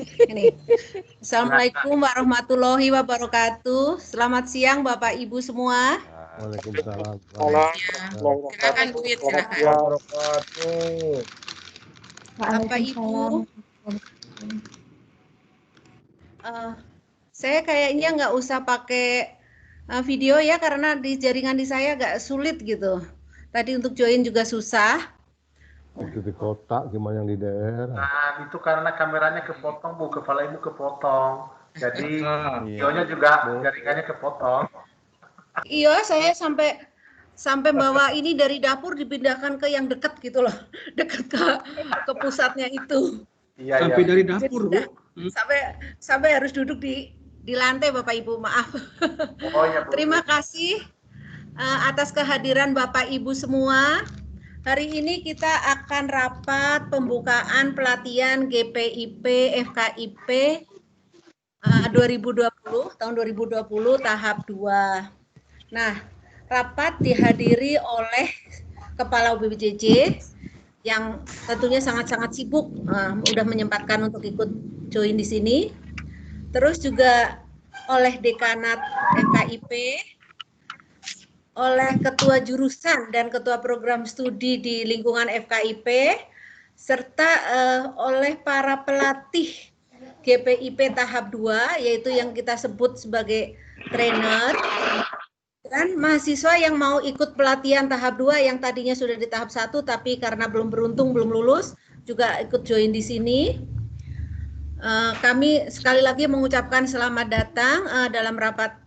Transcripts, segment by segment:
Ini. Assalamualaikum warahmatullahi wabarakatuh. Selamat siang Bapak Ibu semua. Waalaikumsalam. Silakan Bu Wid, silakan. Bapak Ibu, saya kayaknya nggak usah pakai video ya, karena di jaringan di saya agak sulit gitu. Tadi untuk join juga susah. Waktu di kota gimana yang di daerah? Nah, itu karena kameranya kepotong, Bu. Kepala Ibu kepotong. Jadi, videonya juga jaringannya kepotong. Iya, saya sampai bawa ini dari dapur dipindahkan ke yang dekat gitu loh. Dekat ke pusatnya itu. Iya, Sampai dari Jadi dapur, Bu. sampai harus duduk di lantai, Bapak Ibu, maaf. Oh, iya, Bu. Terima kasih atas kehadiran Bapak Ibu semua. Hari ini kita akan rapat pembukaan pelatihan GPIP FKIP 2020 tahun 2020 tahap 2. Nah, rapat dihadiri oleh Kepala UPBJJ yang tentunya sangat-sangat sibuk, udah menyempatkan untuk ikut join di sini. Terus juga oleh Dekanat FKIP, oleh Ketua Jurusan dan Ketua Program Studi di lingkungan FKIP, serta oleh para pelatih GPIP tahap 2, yaitu yang kita sebut sebagai trainer, dan mahasiswa yang mau ikut pelatihan tahap 2 yang tadinya sudah di tahap 1 tapi karena belum beruntung, belum lulus, juga ikut join di sini. Kami sekali lagi mengucapkan selamat datang dalam rapat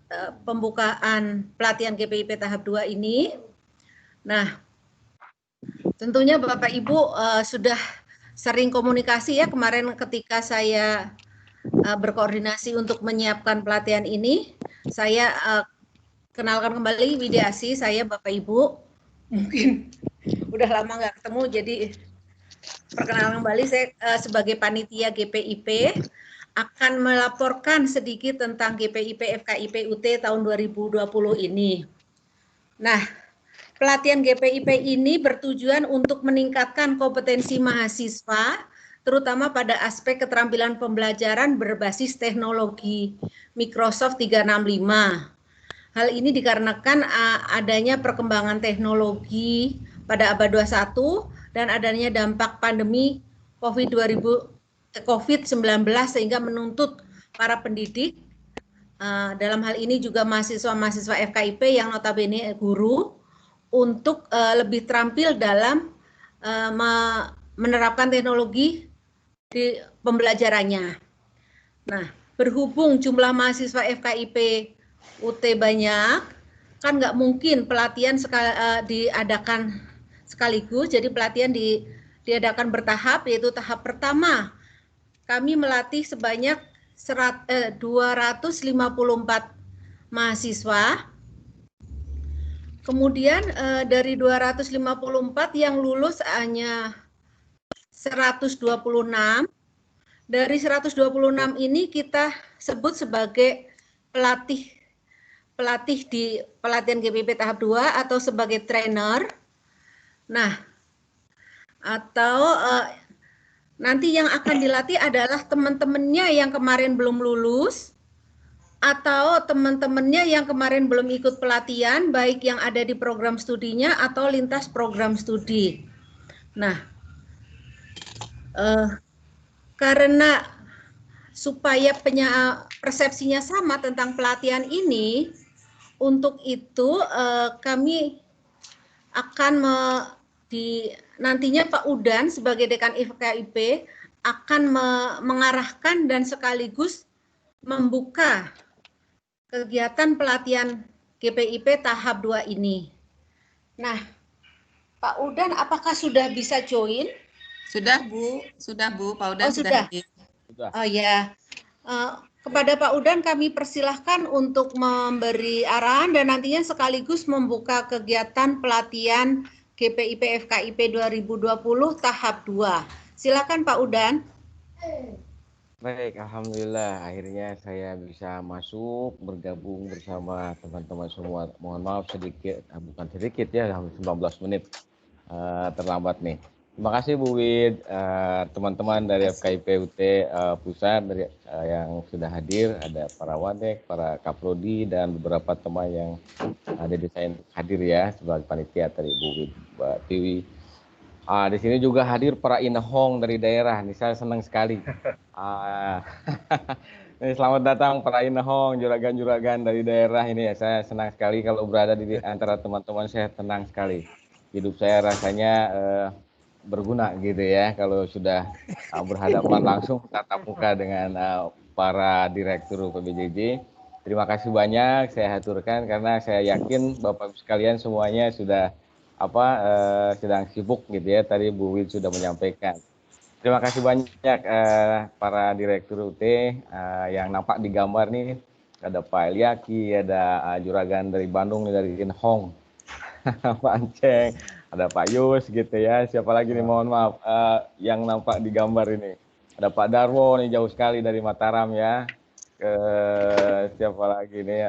pembukaan pelatihan GPIP tahap 2 ini. Nah, tentunya Bapak Ibu sudah sering komunikasi ya kemarin ketika saya berkoordinasi untuk menyiapkan pelatihan ini. Saya kenalkan kembali Widiasi, saya Bapak Ibu. Mungkin udah lama nggak ketemu, jadi perkenalan kembali. Saya sebagai panitia GPIP akan melaporkan sedikit tentang GPIP FKIP UT tahun 2020 ini. Nah, pelatihan GPIP ini bertujuan untuk meningkatkan kompetensi mahasiswa, terutama pada aspek keterampilan pembelajaran berbasis teknologi Microsoft 365. Hal ini dikarenakan adanya perkembangan teknologi pada abad 21 dan adanya dampak pandemi COVID-19 sehingga menuntut para pendidik, dalam hal ini juga mahasiswa-mahasiswa FKIP yang notabene guru, untuk lebih terampil dalam menerapkan teknologi di pembelajarannya. Nah, berhubung jumlah mahasiswa FKIP UT banyak, kan nggak mungkin pelatihan diadakan sekaligus, jadi pelatihan diadakan bertahap, yaitu tahap pertama kami melatih sebanyak 254 mahasiswa. Kemudian dari 254 yang lulus hanya 126. Dari 126 ini kita sebut sebagai pelatih di pelatihan GPIP tahap 2 atau sebagai trainer. Nah, atau nanti yang akan dilatih adalah teman-temannya yang kemarin belum lulus atau teman-temannya yang kemarin belum ikut pelatihan, baik yang ada di program studinya atau lintas program studi. Nah, karena supaya persepsinya sama tentang pelatihan ini, untuk itu kami akan nantinya Pak Udan sebagai Dekan FKIP akan mengarahkan dan sekaligus membuka kegiatan pelatihan GPIP tahap 2 ini. Nah, Pak Udan apakah sudah bisa join? Sudah Bu, Pak Udan sudah. Oh ya, kepada Pak Udan kami persilahkan untuk memberi arahan dan nantinya sekaligus membuka kegiatan pelatihan GPIP FKIP 2020 tahap 2. Silakan Pak Udan. Baik, alhamdulillah akhirnya saya bisa masuk bergabung bersama teman-teman semua. Mohon maaf sedikit, bukan sedikit ya, 19 menit terlambat nih. Terima kasih Bu Wid, teman-teman dari FKIP UT Pusat dari yang sudah hadir, ada para Wadek, para Kaprodi, dan beberapa teman yang ada desain hadir ya sebagai panitia tadi Bu Wid, Mbak Tiwi. Di sini juga hadir para inahong dari daerah, nih saya senang sekali. Ini selamat datang para inahong, juragan-juragan dari daerah ini ya, saya senang sekali kalau berada di antara teman-teman, saya tenang sekali. Hidup saya rasanya berguna gitu ya kalau sudah berhadapan langsung tatap muka dengan para direktur PBJJ. Terima kasih banyak saya haturkan karena saya yakin Bapak Ibu sekalian semuanya sudah sedang sibuk gitu ya. Tadi Bu Wid sudah menyampaikan. Terima kasih banyak para direktur UT yang nampak di gambar nih. Ada Pak Eliaki, ada juragan dari Bandung nih, dari Inhong. Pak Anceng, ada Pak Yus gitu ya. Siapa lagi nih, mohon maaf, yang nampak di gambar ini. Ada Pak Darwo nih, jauh sekali dari Mataram ya. Siapa lagi nih?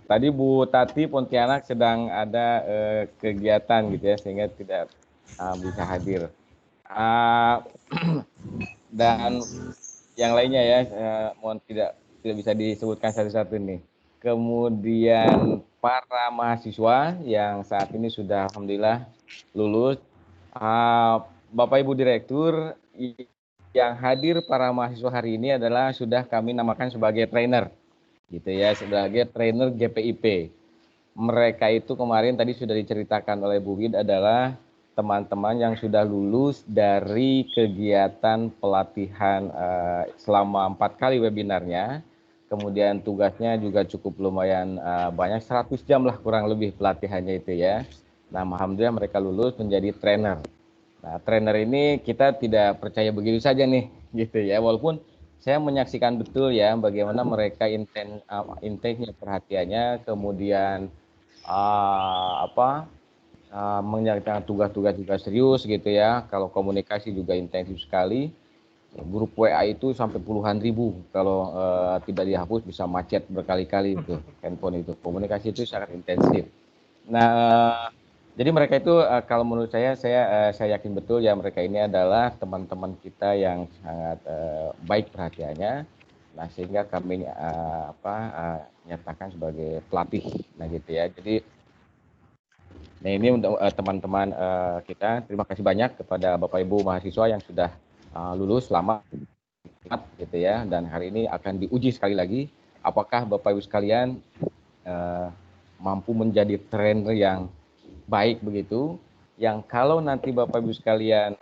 Tadi Bu Tati Pontianak sedang ada kegiatan gitu ya, sehingga tidak bisa hadir. Dan yang lainnya ya, mohon tidak bisa disebutkan satu-satu nih. Kemudian para mahasiswa yang saat ini sudah alhamdulillah lulus. Bapak Ibu Direktur, yang hadir para mahasiswa hari ini adalah sudah kami namakan sebagai trainer, gitu ya, sebagai trainer GPIP. Mereka itu kemarin tadi sudah diceritakan oleh Bu Wid adalah teman-teman yang sudah lulus dari kegiatan pelatihan selama 4 kali webinarnya. Kemudian tugasnya juga cukup lumayan banyak, 100 jam lah kurang lebih pelatihannya itu ya. Nah, alhamdulillah mereka lulus menjadi trainer. Nah, trainer ini kita tidak percaya begitu saja nih, gitu ya. Walaupun saya menyaksikan betul ya bagaimana mereka intensnya perhatiannya, kemudian mengerjakan tugas-tugas juga serius gitu ya. Kalau komunikasi juga intensif sekali. Grup WA itu sampai puluhan ribu, kalau tidak dihapus bisa macet berkali-kali itu handphone itu. Komunikasi itu sangat intensif. Nah, jadi mereka itu kalau menurut saya yakin betul ya mereka ini adalah teman-teman kita yang sangat baik perhatiannya. Nah, sehingga kami nyatakan sebagai pelatih. Nah, gitu ya. Jadi ini untuk teman-teman kita, terima kasih banyak kepada Bapak Ibu mahasiswa yang sudah lulus selamat gitu ya, dan hari ini akan diuji sekali lagi apakah Bapak Ibu sekalian mampu menjadi trainer yang baik begitu, yang kalau nanti Bapak Ibu sekalian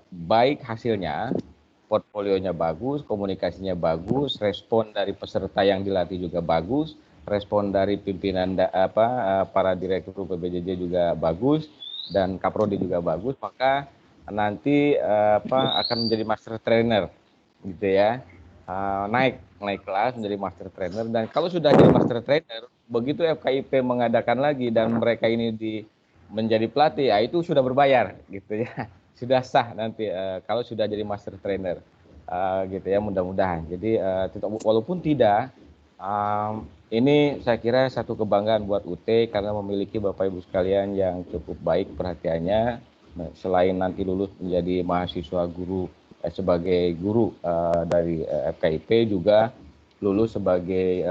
baik hasilnya, portfolionya bagus, komunikasinya bagus, respon dari peserta yang dilatih juga bagus, respon dari pimpinan para direktur PBJJ juga bagus, dan Kaprodi juga bagus, maka nanti akan menjadi master trainer gitu ya, naik kelas menjadi master trainer. Dan kalau sudah jadi master trainer, begitu FKIP mengadakan lagi dan mereka ini menjadi pelatih, ya itu sudah berbayar gitu ya, sudah sah nanti kalau sudah jadi master trainer gitu ya, mudah-mudahan. Jadi walaupun tidak, ini saya kira satu kebanggaan buat UT karena memiliki Bapak Ibu sekalian yang cukup baik perhatiannya. Selain nanti lulus menjadi mahasiswa guru sebagai guru dari FKIP, juga lulus sebagai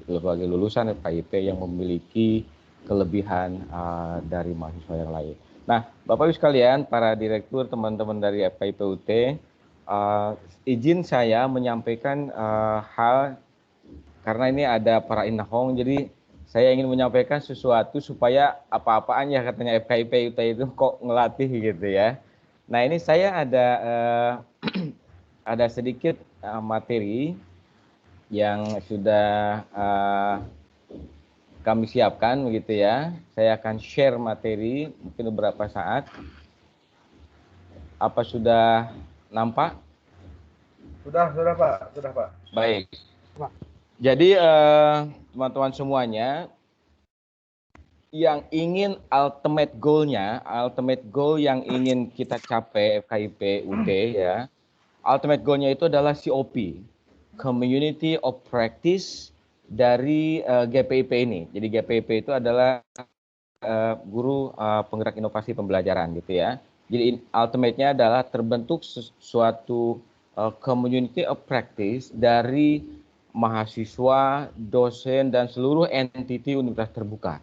sebagai lulusan FKIP yang memiliki kelebihan dari mahasiswa yang lain. Nah, Bapak Ibu sekalian, para direktur, teman-teman dari FKIP UT, izin saya menyampaikan hal, karena ini ada para inahong, jadi saya ingin menyampaikan sesuatu supaya apa-apaan ya katanya FKIP UT itu kok ngelatih gitu ya. Nah, ini saya ada sedikit materi yang sudah kami siapkan begitu ya. Saya akan share materi mungkin beberapa saat. Apa sudah nampak? Sudah Pak, sudah Pak. Baik. Jadi teman-teman semuanya yang ingin ultimate goal yang ingin kita capai FKIP UT ya. Ultimate goal-nya itu adalah COP, Community of Practice dari GPIP ini. Jadi GPIP itu adalah guru penggerak inovasi pembelajaran gitu ya. Jadi ultimate-nya adalah terbentuk suatu community of practice dari mahasiswa, dosen, dan seluruh entiti universitas terbuka,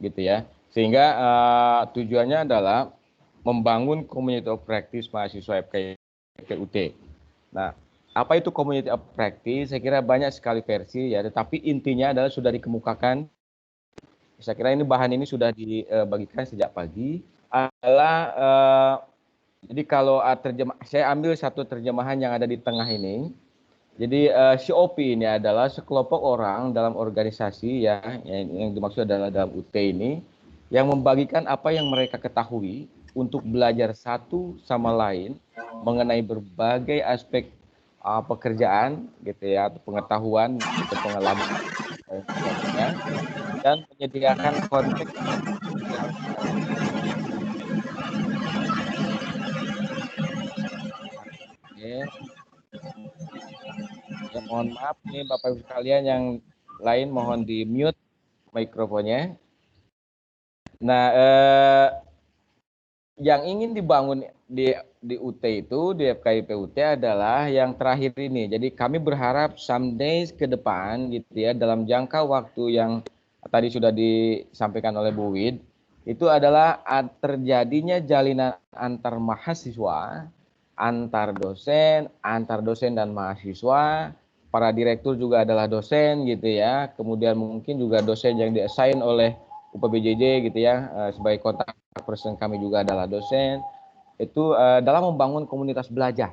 gitu ya. Sehingga tujuannya adalah membangun community of practice mahasiswa FKIP-UT. Nah, apa itu community of practice? Saya kira banyak sekali versi ya, tetapi intinya adalah sudah dikemukakan. Saya kira ini bahan ini sudah dibagikan sejak pagi. Adalah jadi kalau saya ambil satu terjemahan yang ada di tengah ini. Jadi COP ini adalah sekelompok orang dalam organisasi ya, yang dimaksud adalah dalam UT ini, yang membagikan apa yang mereka ketahui untuk belajar satu sama lain mengenai berbagai aspek pekerjaan gitu ya, atau pengetahuan atau pengalaman dan menyediakan konteks. Ya, mohon maaf nih Bapak Ibu sekalian, yang lain mohon di mute mikrofonnya. Nah, yang ingin dibangun di UT itu, di FKIP UT adalah yang terakhir ini. Jadi kami berharap someday ke depan gitu ya, dalam jangka waktu yang tadi sudah disampaikan oleh Bu Wid, itu adalah terjadinya jalinan antar mahasiswa, antar dosen dan mahasiswa, para direktur juga adalah dosen gitu ya, kemudian mungkin juga dosen yang di-assign oleh UPBJJ gitu ya, sebagai kontak person kami juga adalah dosen, itu dalam membangun komunitas belajar.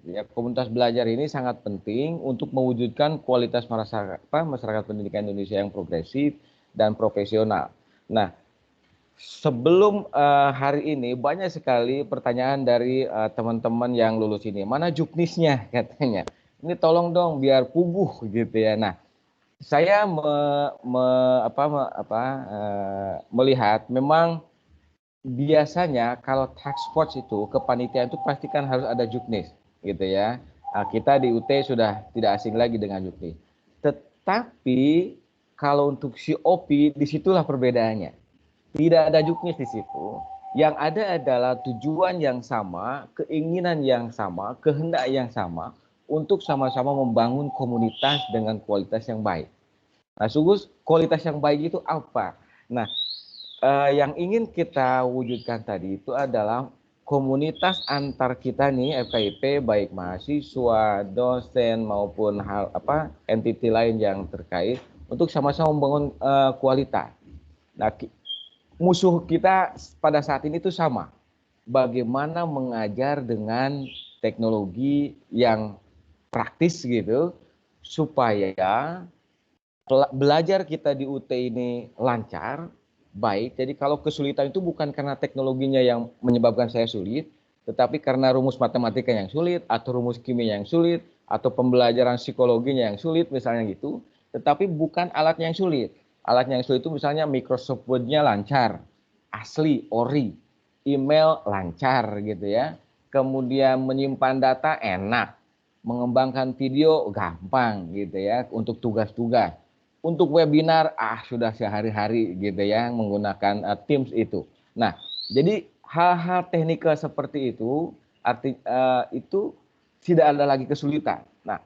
Ya, komunitas belajar ini sangat penting untuk mewujudkan kualitas masyarakat pendidikan Indonesia yang progresif dan profesional. Nah, sebelum hari ini banyak sekali pertanyaan dari teman-teman yang lulus ini. Mana juknisnya katanya. Ini tolong dong biar puguh gitu ya. Nah, saya melihat memang biasanya kalau task force itu kepanitiaan itu pastikan harus ada juknis gitu ya. Nah, kita di UT sudah tidak asing lagi dengan juknis. Tetapi kalau untuk COP disitulah perbedaannya. Tidak ada juknis di situ. Yang ada adalah tujuan yang sama, keinginan yang sama, kehendak yang sama untuk sama-sama membangun komunitas dengan kualitas yang baik. Nah, Sugus, kualitas yang baik itu apa? Nah, yang ingin kita wujudkan tadi itu adalah komunitas antar kita nih FKIP, baik mahasiswa, dosen maupun entiti lain yang terkait untuk sama-sama membangun kualitas. Nah, musuh kita pada saat ini itu sama. Bagaimana mengajar dengan teknologi yang praktis gitu, supaya belajar kita di UT ini lancar, baik. Jadi kalau kesulitan itu bukan karena teknologinya yang menyebabkan saya sulit, tetapi karena rumus matematika yang sulit, atau rumus kimia yang sulit, atau pembelajaran psikologinya yang sulit, misalnya gitu. Tetapi bukan alatnya yang sulit. Alatnya yang sulit itu misalnya Microsoft Word-nya lancar, asli, ori, email lancar gitu ya. Kemudian menyimpan data enak, mengembangkan video gampang gitu ya untuk tugas-tugas. Untuk webinar sudah sehari-hari gitu ya menggunakan Teams itu. Nah, jadi hal-hal teknikal seperti itu itu tidak ada lagi kesulitan. Nah,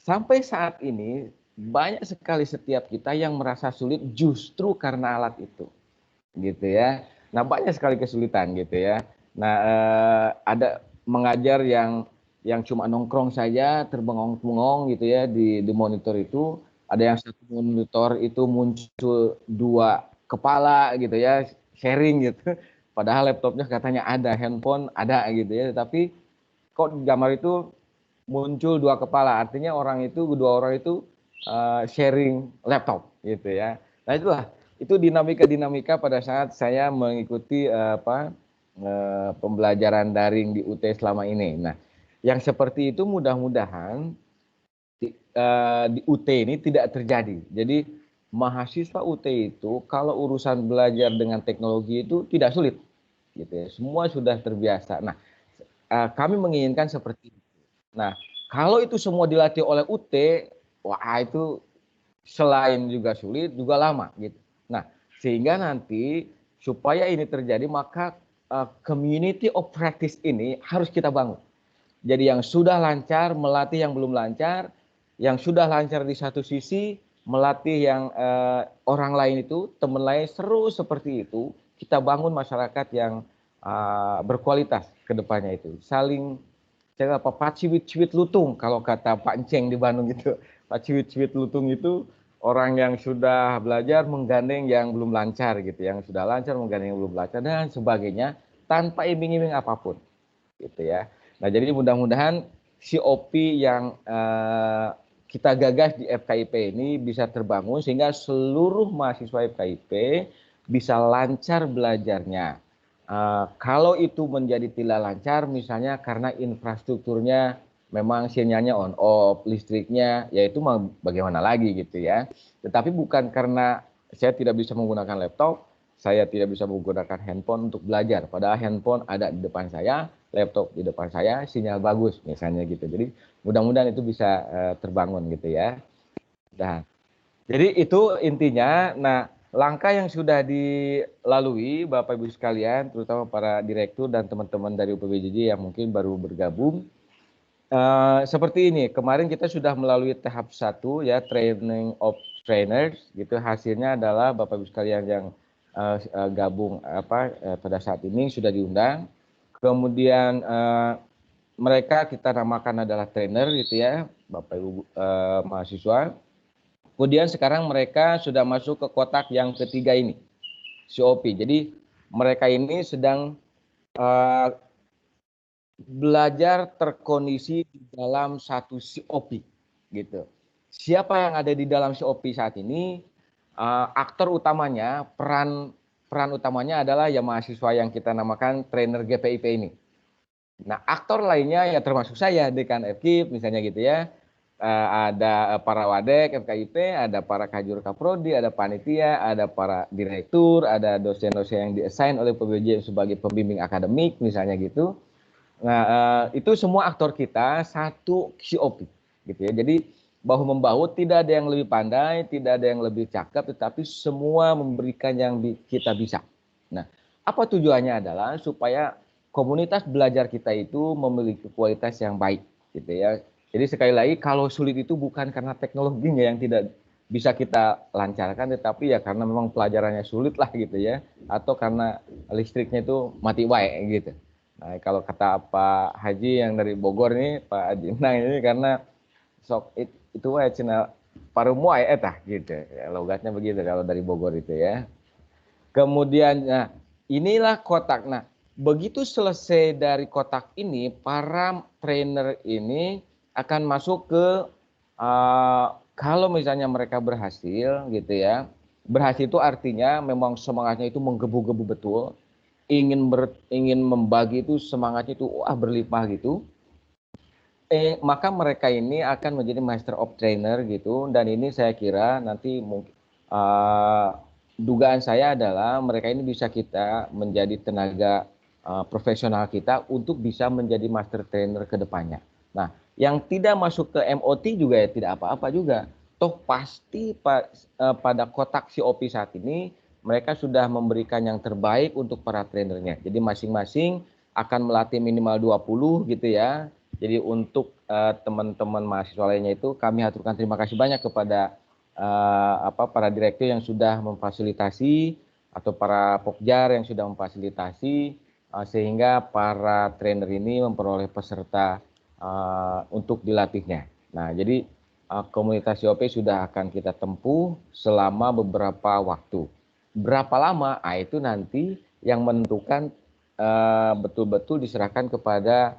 sampai saat ini banyak sekali setiap kita yang merasa sulit justru karena alat itu. Gitu ya. Nah, banyak sekali kesulitan gitu ya. Nah, ada mengajar yang cuma nongkrong saja, terbengong-bengong gitu ya di monitor itu. Ada yang satu monitor itu muncul 2 kepala gitu ya, sharing gitu. Padahal laptopnya katanya ada, handphone ada gitu ya. Tapi kok di gambar itu muncul 2 kepala, artinya dua orang itu sharing laptop gitu ya. Nah, itu dinamika pada saat saya mengikuti pembelajaran daring di UT selama ini. Nah, yang seperti itu mudah-mudahan di UT ini tidak terjadi. Jadi mahasiswa UT itu kalau urusan belajar dengan teknologi itu tidak sulit, gitu ya. Semua sudah terbiasa. Nah, kami menginginkan seperti itu. Nah, kalau itu semua dilatih oleh UT, wah itu selain juga sulit, juga lama, gitu. Nah, sehingga nanti supaya ini terjadi maka community of practice ini harus kita bangun. Jadi yang sudah lancar melatih yang belum lancar, yang sudah lancar di satu sisi melatih yang orang lain itu, teman lain seru seperti itu. Kita bangun masyarakat yang berkualitas ke depannya itu. Saling paciwit-ciwit lutung kalau kata Pak Enceng di Bandung gitu. Paciwit-ciwit lutung itu orang yang sudah belajar menggandeng yang belum lancar gitu, yang sudah lancar menggandeng yang belum lancar dan sebagainya tanpa iming-iming apapun gitu ya. Nah, jadi mudah-mudahan COP yang kita gagas di FKIP ini bisa terbangun sehingga seluruh mahasiswa FKIP bisa lancar belajarnya. Kalau itu menjadi tidak lancar misalnya karena infrastrukturnya memang sinyalnya on off, listriknya ya itu mau bagaimana lagi gitu ya. Tetapi bukan karena saya tidak bisa menggunakan laptop, saya tidak bisa menggunakan handphone untuk belajar. Padahal handphone ada di depan saya, laptop di depan saya, sinyal bagus misalnya gitu. Jadi mudah-mudahan itu bisa terbangun gitu ya. Nah, jadi itu intinya. Nah, langkah yang sudah dilalui Bapak Ibu sekalian, terutama para direktur dan teman-teman dari UPBJJ yang mungkin baru bergabung, seperti ini. Kemarin kita sudah melalui tahap 1 ya, training of trainers gitu. Hasilnya adalah Bapak Ibu sekalian yang gabung pada saat ini sudah diundang. Kemudian mereka kita namakan adalah trainer gitu ya, Bapak Ibu mahasiswa. Kemudian sekarang mereka sudah masuk ke kotak yang ketiga ini, COP. Jadi mereka ini sedang belajar terkondisi di dalam satu COP gitu. Siapa yang ada di dalam COP saat ini? Aktor utamanya, peran utamanya adalah ya mahasiswa yang kita namakan trainer GPIP ini. Nah, aktor lainnya ya termasuk saya, Dekan FKIP misalnya gitu ya. Ada para wadek FKIP, ada para kajur kaprodi, ada panitia, ada para direktur, ada dosen-dosen yang diassign oleh PBJ sebagai pembimbing akademik misalnya gitu. Nah, itu semua aktor kita satu COP gitu ya. Jadi bahu-membahu, tidak ada yang lebih pandai, tidak ada yang lebih cakep, tetapi semua memberikan yang kita bisa. Nah, apa tujuannya adalah supaya komunitas belajar kita itu memiliki kualitas yang baik gitu ya. Jadi sekali lagi kalau sulit itu bukan karena teknologinya yang tidak bisa kita lancarkan, tetapi ya karena memang pelajarannya sulit lah gitu ya, atau karena listriknya itu mati wae gitu. Nah, kalau kata Pak Haji yang dari Bogor nih, Pak Haji Nang ini karena sok itu wae cina paru muai etah gitu. Ya, logatnya begitu kalau dari Bogor itu ya. Kemudian nah, inilah kotak. Nah, begitu selesai dari kotak ini, para trainer ini akan masuk ke kalau misalnya mereka berhasil gitu ya. Berhasil itu artinya memang semangatnya itu menggebu-gebu betul. Ingin membagi itu semangatnya itu berlimpah gitu. Maka mereka ini akan menjadi master of trainer gitu, dan ini saya kira nanti dugaan saya adalah mereka ini bisa kita menjadi tenaga profesional kita untuk bisa menjadi master trainer ke depannya. Nah, yang tidak masuk ke MOT juga ya tidak apa-apa juga. Toh pasti pada kotak COP saat ini mereka sudah memberikan yang terbaik untuk para trainernya. Jadi masing-masing akan melatih minimal 20 gitu ya. Jadi untuk teman-teman mahasiswa lainnya itu kami haturkan terima kasih banyak kepada para direktur yang sudah memfasilitasi atau para pokjar yang sudah memfasilitasi sehingga para trainer ini memperoleh peserta untuk dilatihnya. Nah, jadi komunitas COP sudah akan kita tempuh selama beberapa waktu. Berapa lama? Itu nanti yang menentukan betul-betul diserahkan kepada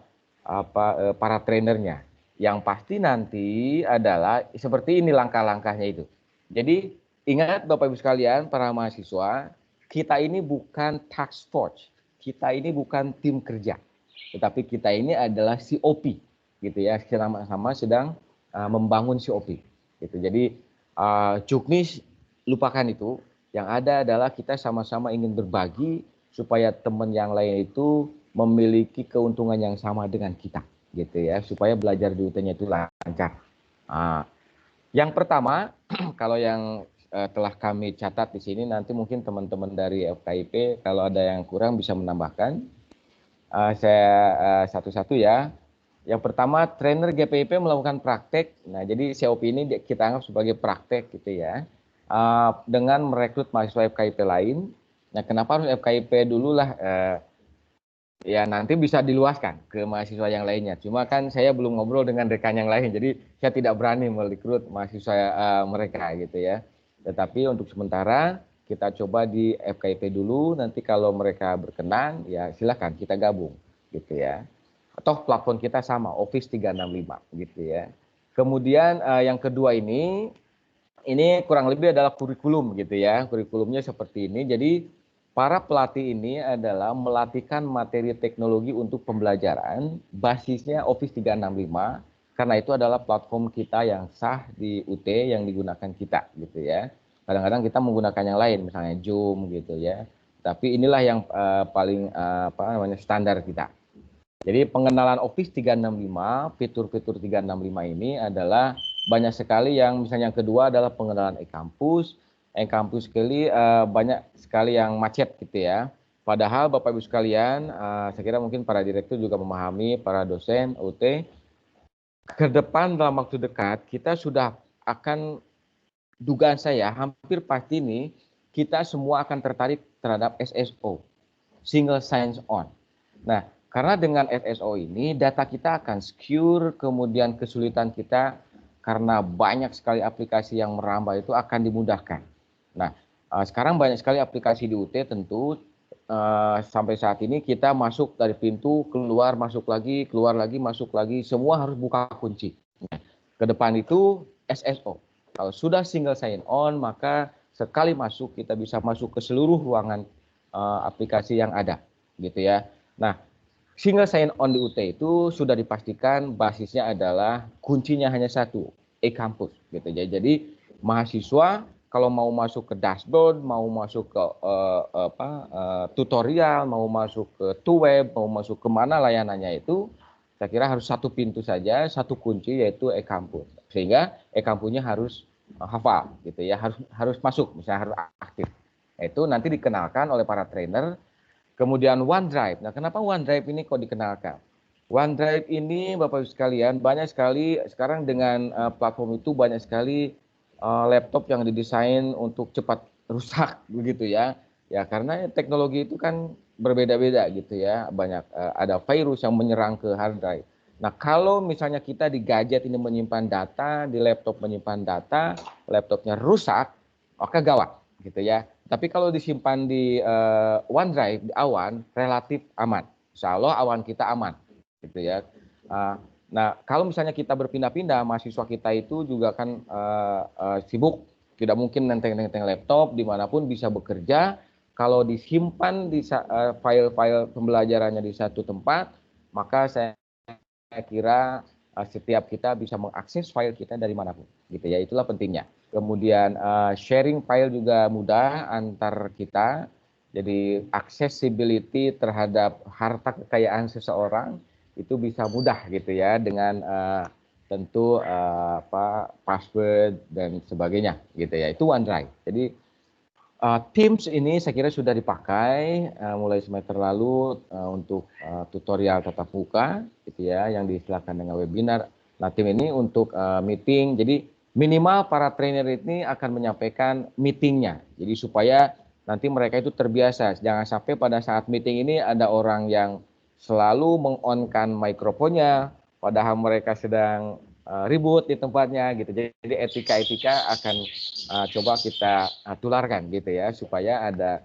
para trainernya. Yang pasti nanti adalah seperti ini langkah-langkahnya itu. Jadi ingat Bapak Ibu sekalian, para mahasiswa, kita ini bukan task force, kita ini bukan tim kerja, tetapi kita ini adalah COP, gitu ya. Sama-sama sedang membangun COP. Gitu. Jadi Juknis lupakan itu. Yang ada adalah kita sama-sama ingin berbagi supaya teman yang lain itu memiliki keuntungan yang sama dengan kita, gitu ya, supaya belajar di UT-nya itu lancar. Yang pertama, kalau yang telah kami catat di sini. Nanti mungkin teman-teman dari FKIP kalau ada yang kurang bisa menambahkan. Saya satu-satu ya. Yang pertama, trainer GPIP melakukan praktek. Nah, jadi COP ini kita anggap sebagai praktek gitu ya. Dengan merekrut mahasiswa FKIP lain. Nah, kenapa harus FKIP dulu lah? Ya nanti bisa diluaskan ke mahasiswa yang lainnya. Cuma kan saya belum ngobrol dengan rekan yang lain, jadi saya tidak berani merekrut mahasiswa mereka gitu ya. Tetapi untuk sementara kita coba di FKIP dulu. Nanti kalau mereka berkenan, ya silakan kita gabung gitu ya. Atau platform kita sama, Office 365 gitu ya. Kemudian yang kedua ini kurang lebih adalah kurikulum gitu ya. Kurikulumnya seperti ini. Jadi para pelatih ini adalah melatihkan materi teknologi untuk pembelajaran, basisnya Office 365, karena itu adalah platform kita yang sah di UT yang digunakan kita gitu ya. Kadang-kadang kita menggunakan yang lain, misalnya Zoom gitu ya. Tapi inilah yang paling standar kita. Jadi pengenalan Office 365, fitur-fitur 365 ini adalah banyak sekali yang misalnya yang kedua adalah pengenalan e-kampus. E-kampus sekali banyak sekali yang macet gitu ya. Padahal Bapak Ibu sekalian, saya kira mungkin para direktur juga memahami, para dosen UT, ke depan dalam waktu dekat kita sudah akan, dugaan saya hampir pasti nih, kita semua akan tertarik terhadap SSO, Single Sign-On. Nah, karena dengan SSO ini data kita akan secure, kemudian kesulitan kita karena banyak sekali aplikasi yang merambah itu akan dimudahkan. Nah, sekarang banyak sekali aplikasi di UT tentu sampai saat ini kita masuk dari pintu, keluar, masuk lagi, keluar lagi, masuk lagi, semua harus buka kunci. Nah, ke depan itu SSO. Kalau sudah single sign on, maka sekali masuk kita bisa masuk ke seluruh ruangan aplikasi yang ada, gitu ya. Nah, single sign on di UT itu sudah dipastikan basisnya adalah kuncinya hanya satu, e-kampus, gitu ya. Jadi mahasiswa kalau mau masuk ke dashboard, mau masuk ke tutorial, mau masuk ke web, mau masuk ke mana layanannya itu, saya kira harus satu pintu saja, satu kunci yaitu e-kampus. Sehingga e-kampusnya harus hafal, gitu ya, harus masuk, misalnya harus aktif. Itu nanti dikenalkan oleh para trainer. Kemudian OneDrive. Nah, kenapa OneDrive ini kok dikenalkan? OneDrive ini, Bapak Ibu sekalian, banyak sekali sekarang dengan platform itu banyak sekali laptop yang didesain untuk cepat rusak begitu ya. Ya karena teknologi itu kan berbeda-beda gitu ya. Banyak ada virus yang menyerang ke hard drive. Nah, kalau misalnya kita di gadget ini menyimpan data, di laptop menyimpan data, laptopnya rusak, maka gawat gitu ya. Tapi kalau disimpan di OneDrive, di awan, relatif aman. Insya Allah awan kita aman gitu ya. Nah, kalau misalnya kita berpindah-pindah, mahasiswa kita itu juga kan sibuk, tidak mungkin nenteng-nenteng laptop, dimanapun bisa bekerja. Kalau disimpan di file-file pembelajarannya di satu tempat, maka saya kira setiap kita bisa mengakses file kita dari manapun, gitu ya. Itulah pentingnya. Kemudian sharing file juga mudah antar kita, jadi accessibility terhadap harta kekayaan seseorang itu bisa mudah gitu ya dengan tentu password dan sebagainya gitu ya. Itu OneDrive. Jadi Teams ini saya kira sudah dipakai mulai semester lalu untuk tutorial tatap muka gitu ya, yang diistilahkan dengan webinar. Nah, tim ini untuk meeting. Jadi minimal para trainer ini akan menyampaikan meetingnya. Jadi supaya nanti mereka itu terbiasa. Jangan sampai pada saat meeting ini ada orang yang selalu meng-on-kan mikrofonnya, padahal mereka sedang ribut di tempatnya gitu. Jadi etika-etika akan coba kita tularkan gitu ya, supaya ada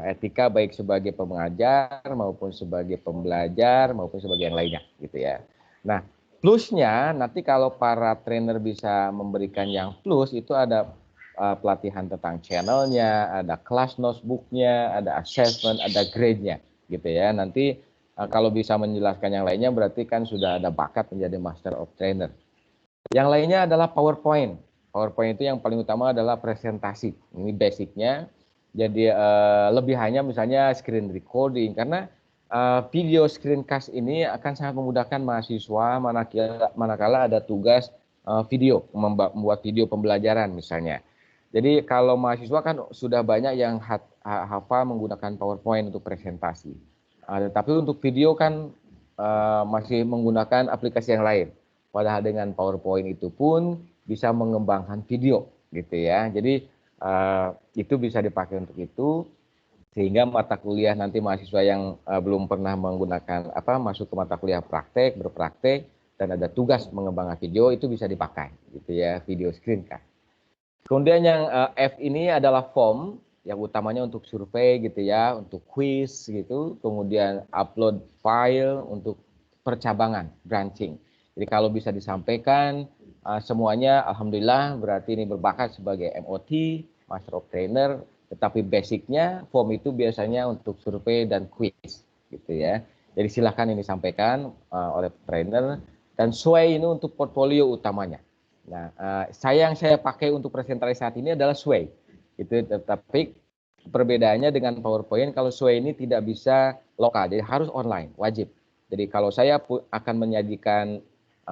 etika baik sebagai pengajar maupun sebagai pembelajar maupun sebagai yang lainnya gitu ya. Nah, plusnya nanti kalau para trainer bisa memberikan yang plus itu ada pelatihan tentang channelnya, ada kelas notebooknya, ada assessment, ada grade-nya gitu ya. Nanti kalau bisa menjelaskan yang lainnya berarti kan sudah ada bakat menjadi Master of Trainer. Yang lainnya adalah PowerPoint. PowerPoint itu yang paling utama adalah presentasi. Ini basicnya. Jadi lebih hanya misalnya screen recording. Karena video screencast ini akan sangat memudahkan mahasiswa manakala ada tugas video, membuat video pembelajaran misalnya. Jadi kalau mahasiswa kan sudah banyak yang hafal menggunakan PowerPoint untuk presentasi. Tetapi untuk video kan masih menggunakan aplikasi yang lain. Padahal dengan PowerPoint itu pun bisa mengembangkan video gitu ya. Jadi itu bisa dipakai untuk itu, sehingga mata kuliah nanti mahasiswa yang belum pernah menggunakan masuk ke mata kuliah berpraktek dan ada tugas mengembangkan video, itu bisa dipakai gitu ya, video screencast. Kemudian yang F ini adalah form yang utamanya untuk survei gitu ya, untuk quiz gitu, kemudian upload file untuk percabangan, branching. Jadi kalau bisa disampaikan semuanya, alhamdulillah berarti ini berbakat sebagai MOT, Master of Trainer, tetapi basicnya form itu biasanya untuk survei dan quiz gitu ya. Jadi silahkan ini disampaikan oleh trainer, dan SWAY ini untuk portfolio utamanya. Nah, yang saya pakai untuk presentasi saat ini adalah SWAY. Itu tetapi perbedaannya dengan PowerPoint, kalau SWAY ini tidak bisa lokal, jadi harus online, wajib. Jadi kalau saya akan menyajikan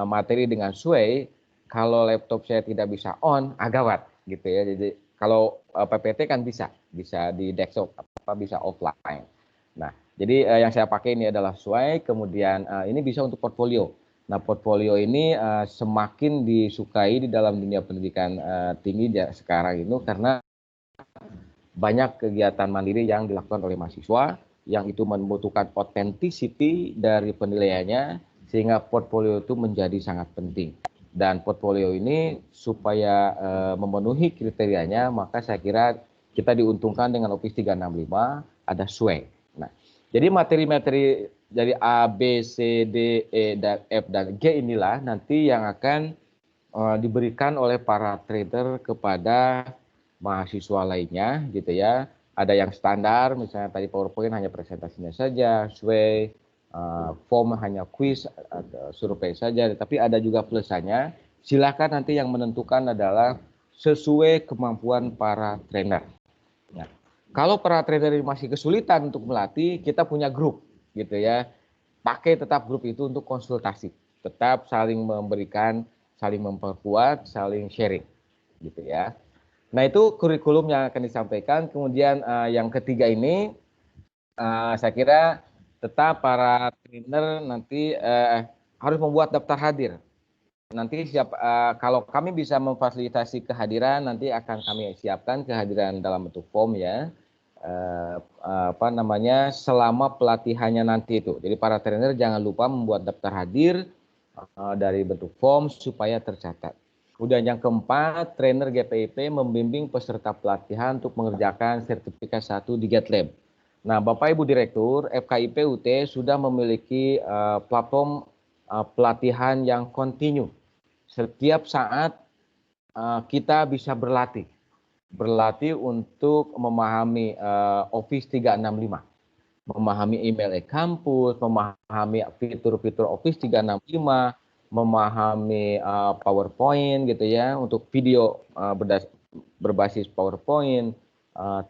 materi dengan SWAY, kalau laptop saya tidak bisa on, gawat gitu ya. Jadi kalau PPT kan bisa di desktop, bisa offline. Nah, jadi yang saya pakai ini adalah SWAY, kemudian ini bisa untuk portfolio. Nah, portfolio ini semakin disukai di dalam dunia pendidikan tinggi sekarang itu karena banyak kegiatan mandiri yang dilakukan oleh mahasiswa yang itu membutuhkan authenticity dari penilaiannya, sehingga portfolio itu menjadi sangat penting. Dan portfolio ini supaya memenuhi kriterianya, maka saya kira kita diuntungkan dengan Office 365, ada SWAY. Nah, jadi materi-materi dari A, B, C, D, E, dan F, dan G inilah nanti yang akan diberikan oleh para trainer kepada mahasiswa lainnya gitu ya. Ada yang standar, misalnya tadi PowerPoint hanya presentasinya saja, SWAY, form hanya quiz, survei saja, tapi ada juga plusannya. Silakan nanti yang menentukan adalah sesuai kemampuan para trainer. Nah, kalau para trainer masih kesulitan untuk melatih, kita punya grup gitu ya. Pakai tetap grup itu untuk konsultasi, tetap saling memberikan, saling memperkuat, saling sharing gitu ya. Nah, itu kurikulum yang akan disampaikan. Kemudian yang ketiga ini saya kira tetap para trainer nanti harus membuat daftar hadir. Nanti kalau kami bisa memfasilitasi kehadiran, nanti akan kami siapkan kehadiran dalam bentuk form ya. Selama pelatihannya nanti itu. Jadi para trainer jangan lupa membuat daftar hadir dari bentuk form supaya tercatat. Kemudian yang keempat, trainer GPIP membimbing peserta pelatihan untuk mengerjakan sertifikat 1 di GitLab. Nah, Bapak Ibu Direktur, FKIP UT sudah memiliki platform pelatihan yang kontinu. Setiap saat kita bisa berlatih untuk memahami Office 365, memahami email e-kampus, memahami fitur-fitur Office 365, memahami PowerPoint gitu ya, untuk video berbasis PowerPoint,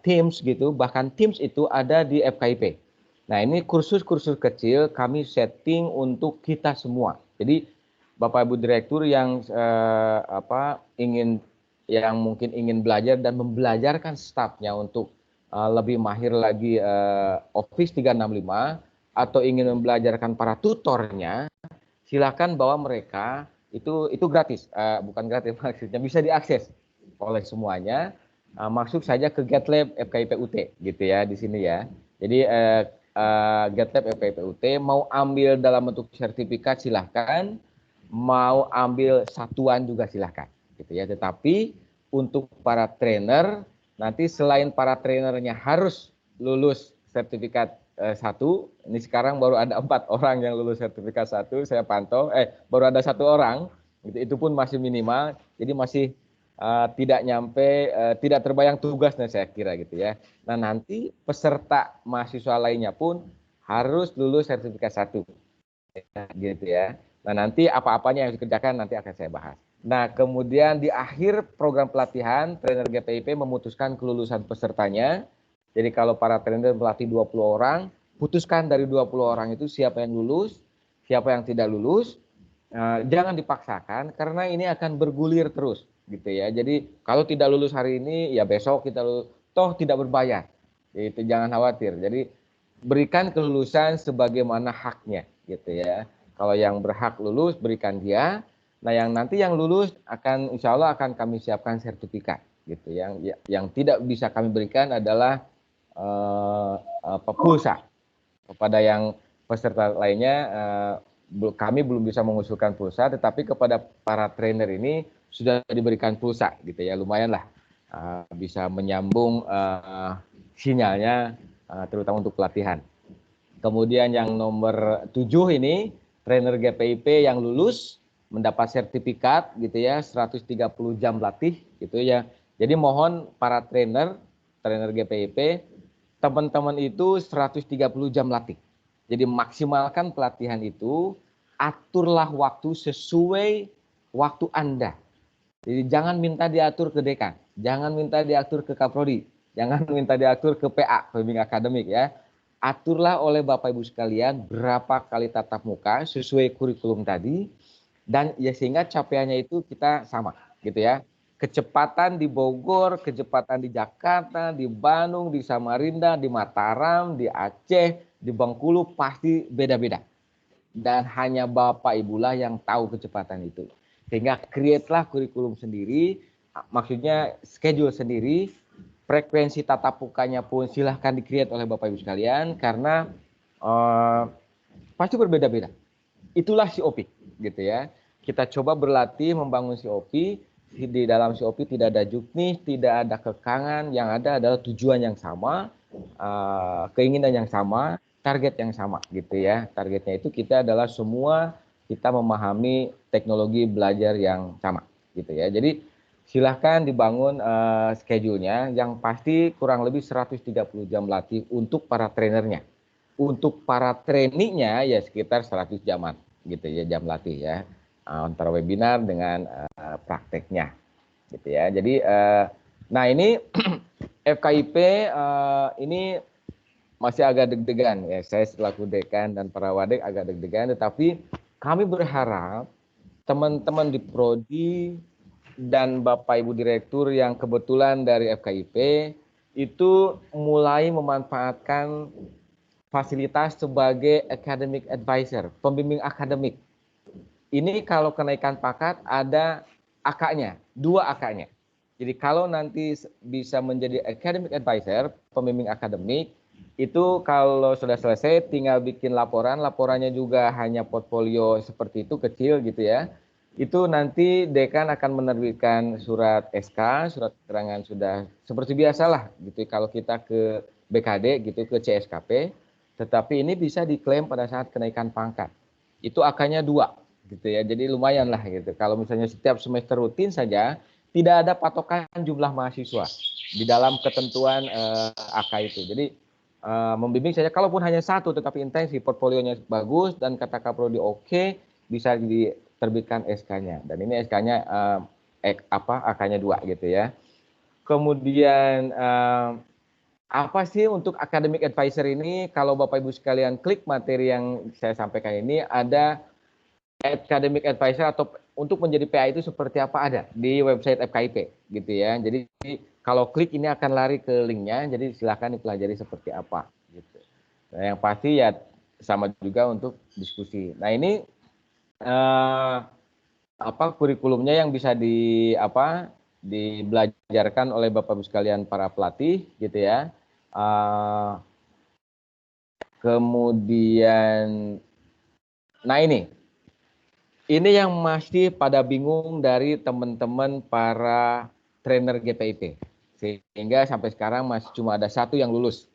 Teams gitu, bahkan Teams itu ada di FKIP. Nah, ini kursus-kursus kecil kami setting untuk kita semua. Jadi Bapak Ibu Direktur yang mungkin ingin belajar dan membelajarkan stafnya untuk lebih mahir lagi Office 365, atau ingin membelajarkan para tutornya, silakan bawa mereka, itu gratis, bukan gratis maksudnya, bisa diakses oleh semuanya. Masuk saja ke GitLab FKIP UT gitu ya di sini ya. Jadi GitLab FKIP UT, mau ambil dalam bentuk sertifikat silahkan, mau ambil satuan juga silahkan gitu ya. Tetapi untuk para trainer nanti selain para trainernya harus lulus sertifikat 1, ini sekarang baru ada 4 orang yang lulus sertifikat 1, saya pantau, baru ada 1 orang, itu pun masih minimal, jadi masih tidak nyampe, tidak terbayang tugasnya saya kira gitu ya. Nah, nanti peserta mahasiswa lainnya pun harus lulus sertifikat 1 gitu ya. Nah, nanti apa-apanya yang dikerjakan nanti akan saya bahas. Nah, kemudian di akhir program pelatihan, trainer GPIP memutuskan kelulusan pesertanya. Jadi kalau para trainer melatih 20 orang, putuskan dari 20 orang itu siapa yang lulus, siapa yang tidak lulus. Jangan dipaksakan karena ini akan bergulir terus. gitu ya. Jadi kalau tidak lulus hari ini ya besok kita lulus, toh tidak berbayar. Itu jangan khawatir. Jadi berikan kelulusan sebagaimana haknya gitu ya. Kalau yang berhak lulus berikan dia. Nah yang nanti yang lulus akan insya Allah akan kami siapkan sertifikat gitu. Yang tidak bisa kami berikan adalah pulsa kepada yang peserta lainnya. Kami belum bisa mengusulkan pulsa, tetapi kepada para trainer ini sudah diberikan pulsa gitu ya, lumayan lah bisa menyambung sinyalnya terutama untuk pelatihan. Kemudian yang nomor 7 ini trainer GPIP yang lulus mendapat sertifikat gitu ya 130 jam latih gitu ya. Jadi mohon para trainer GPIP teman-teman itu 130 jam latih. Jadi maksimalkan pelatihan itu, aturlah waktu sesuai waktu Anda. Jadi jangan minta diatur ke dekan, jangan minta diatur ke Kaprodi, jangan minta diatur ke PA, pembimbing akademik ya. Aturlah oleh Bapak Ibu sekalian berapa kali tatap muka sesuai kurikulum tadi, dan ya sehingga capaiannya itu kita sama gitu ya. Kecepatan di Bogor, kecepatan di Jakarta, di Bandung, di Samarinda, di Mataram, di Aceh, di Bengkulu pasti beda-beda. Dan hanya Bapak Ibulah yang tahu kecepatan itu. Sehingga create-lah kurikulum sendiri, maksudnya schedule sendiri, frekuensi tatap mukanya pun silahkan di-create oleh Bapak Ibu sekalian, karena pasti berbeda-beda. Itulah COP gitu ya. Kita coba berlatih membangun COP. Di dalam COP tidak ada juknis, tidak ada kekangan, yang ada adalah tujuan yang sama, keinginan yang sama, target yang sama gitu ya. Targetnya itu kita adalah semua kita memahami teknologi belajar yang sama gitu ya. Jadi silahkan dibangun schedule-nya, yang pasti kurang lebih 130 jam latih untuk para trainernya. Untuk para trainee-nya ya sekitar 100 jaman gitu ya, jam latih ya. Antara webinar dengan prakteknya gitu ya. Jadi nah ini FKIP ini masih agak deg-degan ya, saya selaku dekan dan para wadek agak deg-degan, tetapi kami berharap teman-teman di prodi dan Bapak Ibu direktur yang kebetulan dari FKIP itu mulai memanfaatkan fasilitas sebagai academic advisor, pembimbing akademik. Ini kalau kenaikan pangkat ada AK-nya, 2 AK-nya. Jadi kalau nanti bisa menjadi academic advisor, pembimbing akademik, itu kalau sudah selesai tinggal bikin laporan, laporannya juga hanya portfolio seperti itu, kecil gitu ya. Itu nanti dekan akan menerbitkan surat SK, surat keterangan sudah seperti biasalah gitu kalau kita ke BKD gitu, ke CSKP, tetapi ini bisa diklaim pada saat kenaikan pangkat. Itu AK-nya 2. Gitu ya, jadi lumayan lah gitu. Kalau misalnya setiap semester rutin saja, tidak ada patokan jumlah mahasiswa di dalam ketentuan AK itu. Jadi membimbing saja, kalaupun hanya 1 tetapi intensif, portfolionya bagus dan kata Kaprodi oke, bisa diterbitkan SK-nya. Dan ini SK-nya AK-nya 2 gitu ya. Kemudian apa sih untuk academic advisor ini? Kalau Bapak Ibu sekalian klik materi yang saya sampaikan ini, ada academic advisor atau untuk menjadi PA itu seperti apa ada di website FKIP gitu ya. Jadi kalau klik ini akan lari ke linknya, jadi silahkan dipelajari seperti apa gitu. Nah, yang pasti ya sama juga untuk diskusi. Nah ini kurikulumnya yang bisa dibelajarkan oleh Bapak Ibu sekalian para pelatih gitu ya. Kemudian, nah ini yang masih pada bingung dari teman-teman para trainer GPIP. Sehingga sampai sekarang masih cuma ada 1 yang lulus.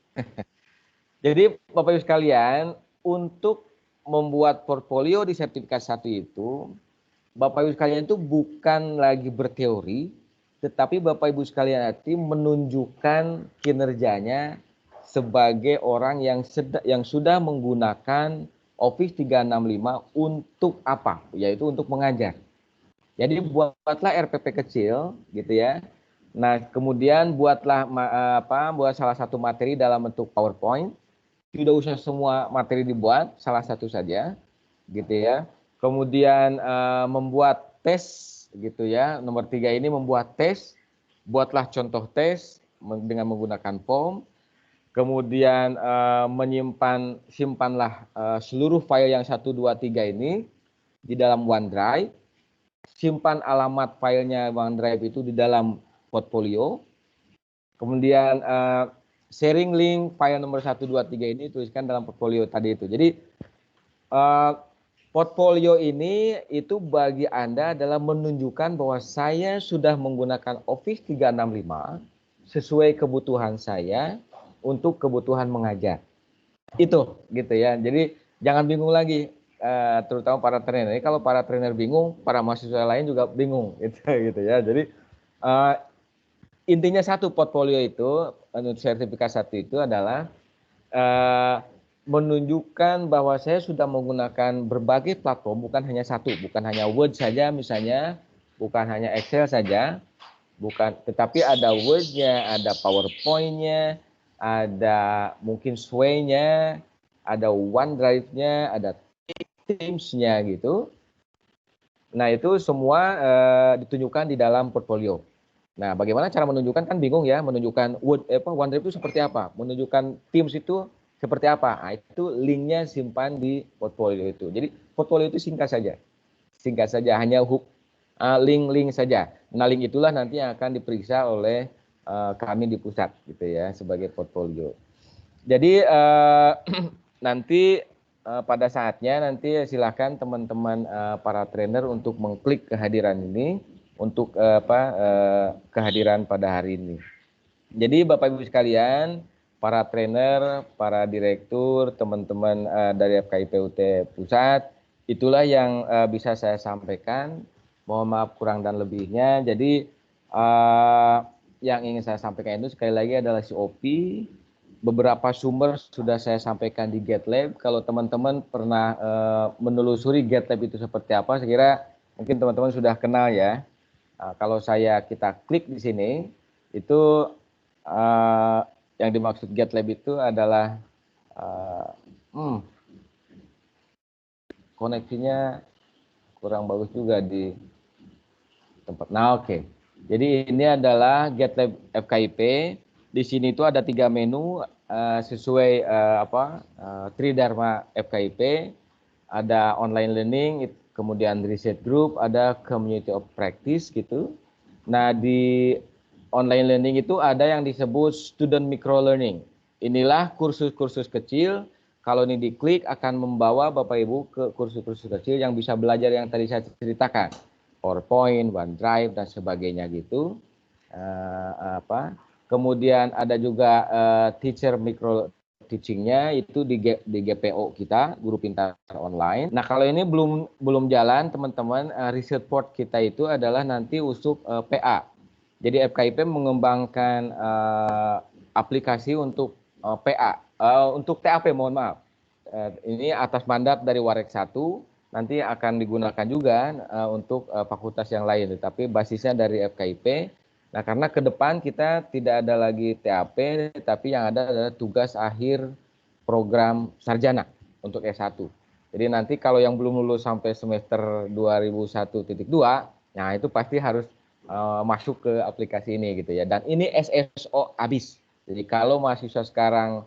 Jadi Bapak Ibu sekalian, untuk membuat portfolio di sertifikat 1 itu, Bapak Ibu sekalian itu bukan lagi berteori, tetapi Bapak Ibu sekalian nanti menunjukkan kinerjanya sebagai orang yang sudah menggunakan Office 365 untuk apa? Yaitu untuk mengajar. Jadi buatlah RPP kecil gitu ya. Nah, kemudian buat salah satu materi dalam bentuk PowerPoint. Tidak usah semua materi dibuat, salah satu saja gitu ya. Kemudian membuat tes gitu ya. Nomor 3 ini membuat tes, buatlah contoh tes dengan menggunakan form. Kemudian simpanlah seluruh file yang 1, 2, 3 ini di dalam OneDrive. Simpan alamat filenya OneDrive itu di dalam portfolio. Kemudian sharing link file nomor 1, 2, 3 ini tuliskan dalam portfolio tadi itu. Jadi portfolio ini itu bagi Anda adalah menunjukkan bahwa saya sudah menggunakan Office 365 sesuai kebutuhan saya untuk kebutuhan mengajar. Itu gitu ya. Jadi jangan bingung lagi, terutama para trainer. Kalau para trainer bingung, para mahasiswa lain juga bingung gitu ya. Jadi intinya satu, portfolio itu, sertifikat 1 itu adalah menunjukkan bahwa saya sudah menggunakan berbagai platform, bukan hanya satu, bukan hanya Word saja misalnya, bukan hanya Excel saja, tetapi ada Word-nya, ada PowerPoint-nya, ada mungkin Sway-nya, ada OneDrive-nya, ada Teams-nya gitu. Nah itu semua ditunjukkan di dalam portfolio. Nah bagaimana cara menunjukkan, kan bingung ya, menunjukkan OneDrive itu seperti apa, menunjukkan Teams itu seperti apa. Nah, itu linknya simpan di portfolio itu. Jadi portfolio itu singkat saja, hanya link saja. Nah link itulah nanti yang akan diperiksa oleh kami di pusat gitu ya sebagai portfolio. Jadi nanti pada saatnya nanti silakan teman-teman para trainer untuk mengklik kehadiran ini untuk kehadiran pada hari ini. Jadi Bapak Ibu sekalian, para trainer, para direktur, teman-teman dari FKIPUT Pusat, itulah yang bisa saya sampaikan. Mohon maaf kurang dan lebihnya. Jadi yang ingin saya sampaikan itu sekali lagi adalah COP. Beberapa sumber sudah saya sampaikan di GitLab. Kalau teman-teman pernah menelusuri GitLab itu seperti apa, saya kira mungkin teman-teman sudah kenal ya. Kalau kita klik di sini, itu yang dimaksud GitLab itu adalah koneksinya kurang bagus juga di tempat. Nah oke. Jadi ini adalah GitLab FKIP. Di sini itu ada 3 menu sesuai Tridharma FKIP. Ada online learning, kemudian research group, ada community of practice gitu. Nah di online learning itu ada yang disebut student micro learning. Inilah kursus-kursus kecil. Kalau ini diklik akan membawa Bapak Ibu ke kursus-kursus kecil yang bisa belajar yang tadi saya ceritakan. PowerPoint, OneDrive dan sebagainya gitu. Kemudian ada juga teacher micro teachingnya itu di GPO kita, Guru Pintar Online. Nah kalau ini belum jalan teman-teman, research port kita itu adalah nanti untuk PA. Jadi FKIP mengembangkan aplikasi untuk PA, untuk TAP mohon maaf. Ini atas mandat dari Warek 1, nanti akan digunakan juga untuk fakultas yang lain, tetapi basisnya dari FKIP. Nah karena ke depan kita tidak ada lagi TAP, tapi yang ada adalah tugas akhir program sarjana untuk S1. Jadi nanti kalau yang belum lulus sampai semester 2001.2, nah itu pasti harus masuk ke aplikasi ini gitu ya. Dan ini SSO habis. Jadi kalau mahasiswa sekarang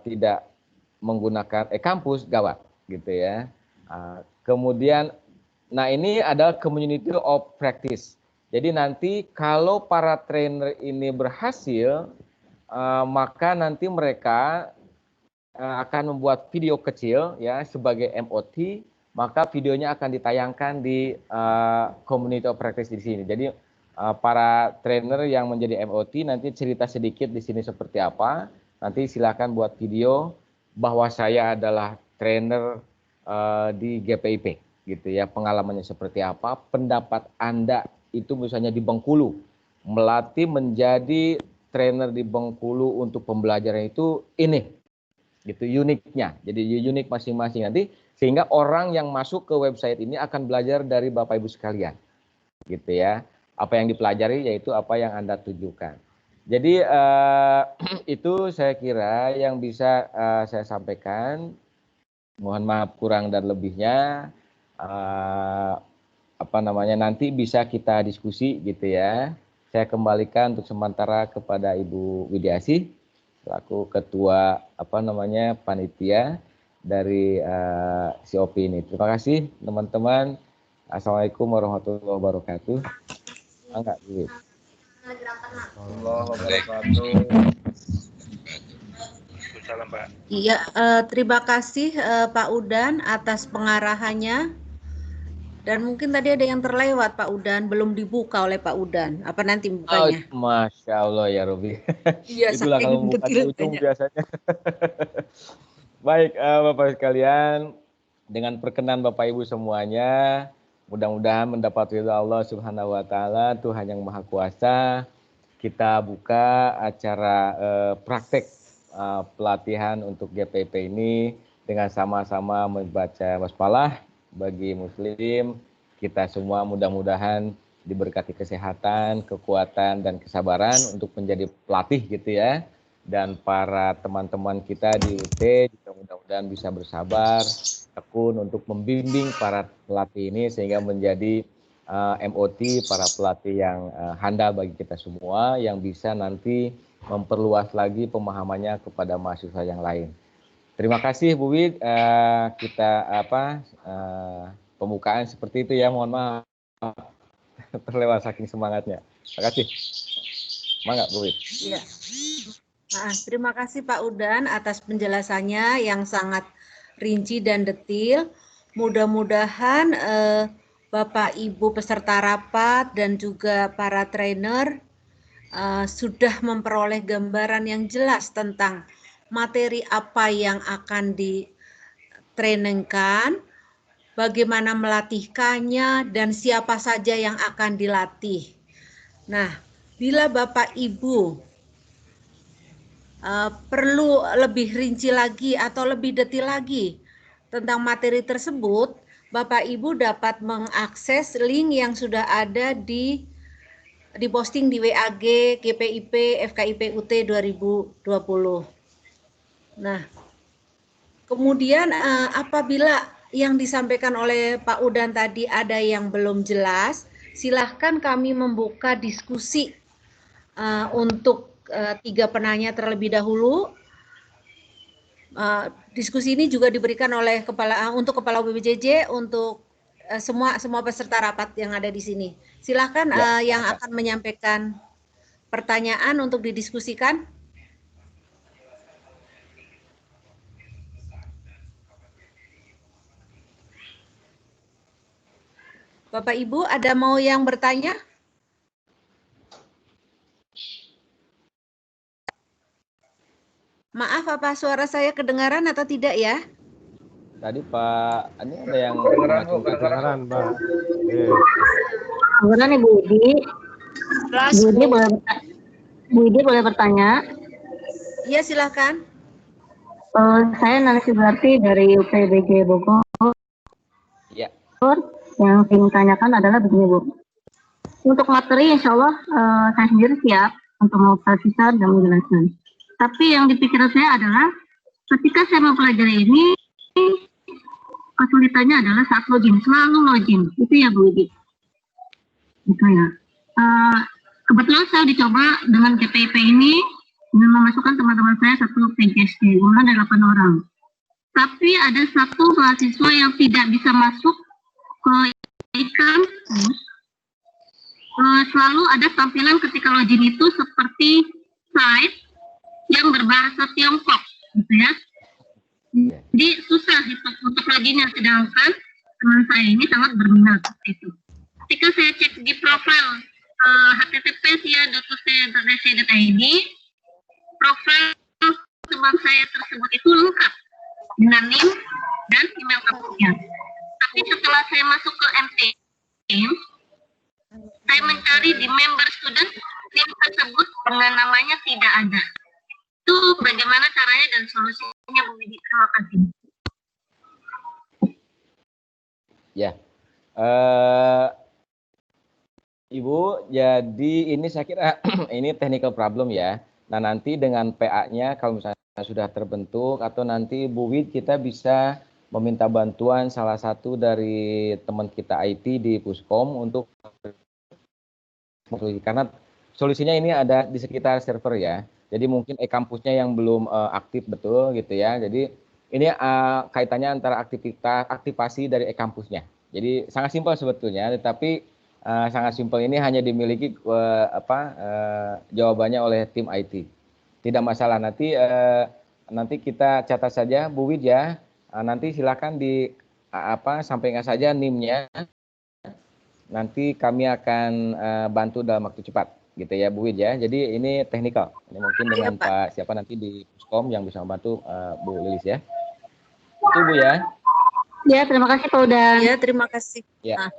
tidak menggunakan kampus, gawat gitu ya. Kemudian, nah ini adalah community of practice. Jadi nanti kalau para trainer ini berhasil, maka nanti mereka akan membuat video kecil ya sebagai MOT. Maka videonya akan ditayangkan di community of practice di sini. Jadi para trainer yang menjadi MOT nanti cerita sedikit di sini seperti apa. Nanti silakan buat video bahwa saya adalah trainer di GPIP gitu ya. Pengalamannya seperti apa, pendapat Anda itu misalnya di Bengkulu, melatih menjadi trainer di Bengkulu untuk pembelajaran itu ini gitu uniknya. Jadi unik masing-masing nanti sehingga orang yang masuk ke website ini akan belajar dari Bapak Ibu sekalian. Gitu ya. Apa yang dipelajari yaitu apa yang Anda tunjukkan. Jadi itu saya kira yang bisa saya sampaikan. Mohon maaf kurang dan lebihnya. nanti bisa kita diskusi gitu ya. Saya kembalikan untuk sementara kepada Ibu Widiasih selaku ketua panitia dari COP ini. Terima kasih teman-teman. Assalamualaikum warahmatullahi wabarakatuh. Enggak, Bu. Salam, Pak. Iya, terima kasih Pak Udan atas pengarahannya. Dan mungkin tadi ada yang terlewat Pak Udan, belum dibuka oleh Pak Udan. Apa nanti bukanya? Masya Allah ya Robi. Iya, Itulah kalau buka di ujung biasanya. Baik, Bapak sekalian, dengan perkenan Bapak Ibu semuanya, mudah-mudahan mendapat ridha Allah Subhanahu wa taala, Tuhan yang Maha Kuasa. Kita buka acara praktek pelatihan untuk GPIP ini dengan sama-sama membaca waspalah bagi muslim. Kita semua mudah-mudahan diberkati kesehatan, kekuatan dan kesabaran untuk menjadi pelatih gitu ya. Dan para teman-teman kita di UT juga mudah-mudahan bisa bersabar, tekun untuk membimbing para pelatih ini sehingga menjadi MOT, para pelatih yang handal bagi kita semua, yang bisa nanti memperluas lagi pemahamannya kepada mahasiswa yang lain. Terima kasih Bu Wid, kita pembukaan seperti itu ya, mohon maaf terlewat saking semangatnya. Terima kasih. Semangat Bu Wid. Iya. Terima kasih Pak Udan atas penjelasannya yang sangat rinci dan detail. Mudah-mudahan Bapak Ibu peserta rapat dan juga para trainer sudah memperoleh gambaran yang jelas tentang materi apa yang akan ditrainingkan, bagaimana melatihkannya, dan siapa saja yang akan dilatih. Nah, bila Bapak Ibu perlu lebih rinci lagi atau lebih detail lagi tentang materi tersebut, Bapak Ibu dapat mengakses link yang sudah ada di posting di WAG GPIP FKIP UT 2020. Nah, kemudian apabila yang disampaikan oleh Pak Udan tadi ada yang belum jelas, silahkan kami membuka diskusi untuk 3 penanya terlebih dahulu. Diskusi ini juga diberikan oleh Kepala BPJJ untuk semua peserta rapat yang ada di sini. Silahkan yang akan menyampaikan pertanyaan untuk didiskusikan. Bapak Ibu, ada mau yang bertanya? Maaf, apa suara saya kedengaran atau tidak ya? Tadi Pak, ini ada yang Kedengaran, Pak. Kemudian Ibu Idi boleh bertanya? Iya, silakan. Saya Nancy Berarti dari UPBJ Bogor. Ya. Yang ingin tanyakan adalah begini Bu. Untuk materi insya Allah saya sendiri siap untuk memfasilitasi dan menjelaskan. Tapi yang di pikiran saya adalah ketika saya mempelajari ini, kesulitannya adalah saat login, selalu login. Itu ya Bu Idi. Gitu ya. Kebetulan saya dicoba dengan GPIP ini dengan memasukkan teman-teman saya satu PGSD, kemudian ada 8 orang. Tapi ada satu mahasiswa yang tidak bisa masuk ke e-kampus. Selalu ada tampilan ketika login itu seperti site yang berbahasa Tiongkok, gitu ya. Jadi susah untuk loginnya, sedangkan teman saya ini sangat berminat itu. Ketika saya cek di profil http://sia.uc.ac.id, profil teman saya tersebut itu lengkap dengan NIM dan email kampusnya. Tapi setelah saya masuk ke MTim, saya mencari di member student, NIM tersebut dengan namanya tidak ada. Itu bagaimana caranya dan solusinya Bu Widi? Terima kasih. Ya, Ibu, jadi ini saya kira ini technical problem ya. Nah nanti dengan PA-nya kalau misalnya sudah terbentuk atau nanti Bu Wid kita bisa meminta bantuan salah satu dari teman kita IT di Puskom untuk karena solusinya ini ada di sekitar server ya. Jadi mungkin e-kampusnya yang belum aktif betul gitu ya. Jadi ini kaitannya antara aktivasi dari e-kampusnya. Jadi sangat simpel sebetulnya, tetapi sangat simpel ini hanya dimiliki jawabannya oleh tim IT. Tidak masalah, nanti kita catat saja Bu Widya, nanti silakan sampaikan saja NIM-nya. Nanti kami akan bantu dalam waktu cepat gitu ya Bu Widya. Jadi ini teknikal. Ini mungkin dengan Pak siapa nanti di Puskom yang bisa membantu Bu Lilis ya. Itu Bu ya. Ya, terima kasih Pak Udan. Ya, terima kasih. Ya. Nah,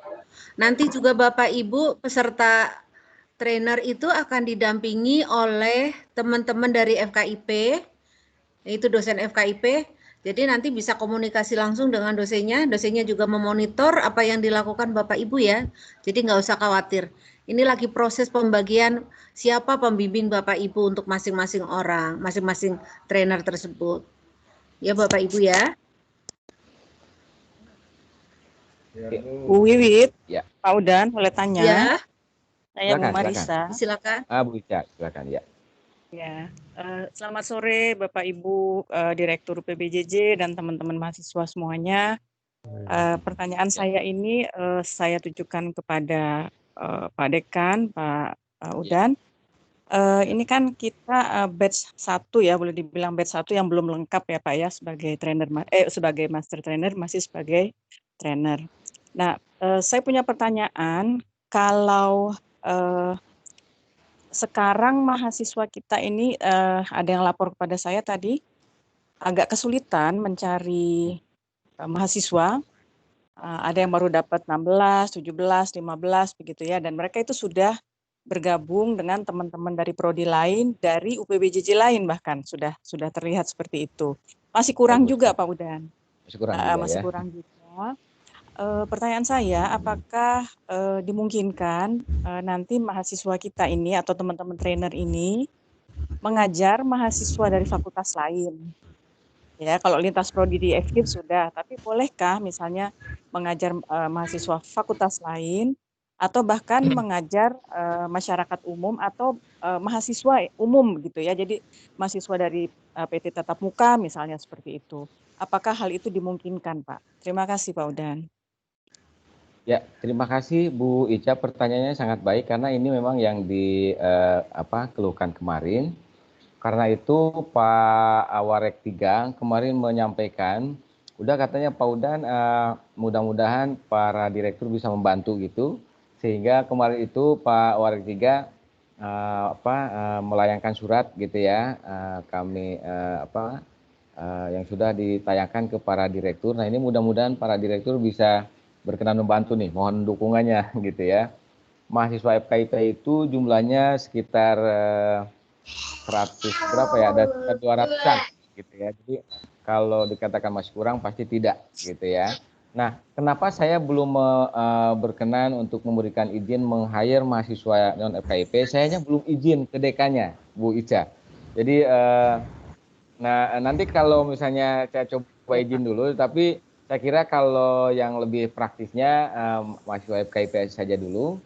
nanti juga Bapak Ibu peserta trainer itu akan didampingi oleh teman-teman dari FKIP, yaitu dosen FKIP. Jadi nanti bisa komunikasi langsung dengan dosennya juga memonitor apa yang dilakukan Bapak Ibu ya. Jadi nggak usah khawatir. Ini lagi proses pembagian siapa pembimbing Bapak Ibu untuk masing-masing orang, masing-masing trainer tersebut. Ya Bapak Ibu ya. Bu Wiwit, ya. Pak Udan boleh tanya? Ya. Saya Bu Marisa. Silakan. Bu Ica, silakan ya. Ya, selamat sore Bapak Ibu Direktur PBJJ dan teman-teman mahasiswa semuanya. Pertanyaan saya ini saya tujukan kepada Pak Dekan, Pak Udan. Ini kan kita batch 1 ya, boleh dibilang batch 1 yang belum lengkap ya Pak ya sebagai trainer, sebagai master trainer, masih sebagai trainer. Nah, saya punya pertanyaan, kalau sekarang mahasiswa kita ini ada yang lapor kepada saya tadi agak kesulitan mencari mahasiswa, ada yang baru dapat 16, 17, 15 begitu ya, dan mereka itu sudah bergabung dengan teman-teman dari prodi lain, dari UPBJJ lain bahkan sudah terlihat seperti itu. Masih kurang juga Pak Udan. Masih kurang juga. Pertanyaan saya, apakah dimungkinkan nanti mahasiswa kita ini atau teman-teman trainer ini mengajar mahasiswa dari fakultas lain? Ya, kalau lintas prodi di FKIP sudah, tapi bolehkah misalnya mengajar mahasiswa fakultas lain atau bahkan mengajar masyarakat umum atau mahasiswa umum gitu ya. Jadi mahasiswa dari PT Tatap Muka misalnya seperti itu. Apakah hal itu dimungkinkan, Pak? Terima kasih, Pak Udan. Ya, terima kasih Bu Ica, pertanyaannya sangat baik karena ini memang yang keluhkan kemarin. Karena itu Pak Awarek 3 kemarin menyampaikan, udah katanya Pak Udan mudah-mudahan para direktur bisa membantu gitu. Sehingga kemarin itu Pak Awarek 3 melayangkan surat gitu ya, yang sudah ditayangkan ke para direktur. Nah ini mudah-mudahan para direktur bisa berkenan membantu nih, mohon dukungannya gitu ya. Mahasiswa FKIP itu jumlahnya sekitar 100 berapa ya, ada 200-an gitu ya. Jadi kalau dikatakan masih kurang pasti tidak gitu ya. Nah, kenapa saya belum berkenan untuk memberikan izin meng-hire mahasiswa non FKIP? Sayanya belum izin ke dekannya, Bu Ica. Jadi nanti kalau misalnya saya coba izin dulu, tapi saya kira kalau yang lebih praktisnya mahasiswa FKIP saja dulu.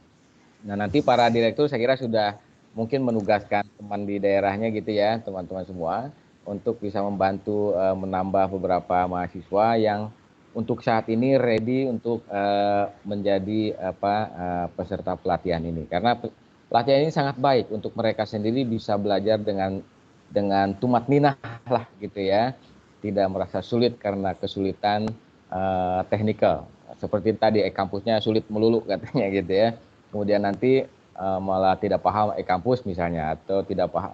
Nah nanti para direktur saya kira sudah mungkin menugaskan teman di daerahnya gitu ya, teman-teman semua, untuk bisa membantu menambah beberapa mahasiswa yang untuk saat ini ready untuk menjadi peserta pelatihan ini. Karena pelatihan ini sangat baik untuk mereka sendiri bisa belajar dengan tumat ninah lah gitu ya, tidak merasa sulit karena kesulitan teknikal seperti tadi e-kampusnya sulit melulu katanya gitu ya, kemudian nanti malah tidak paham e-kampus misalnya atau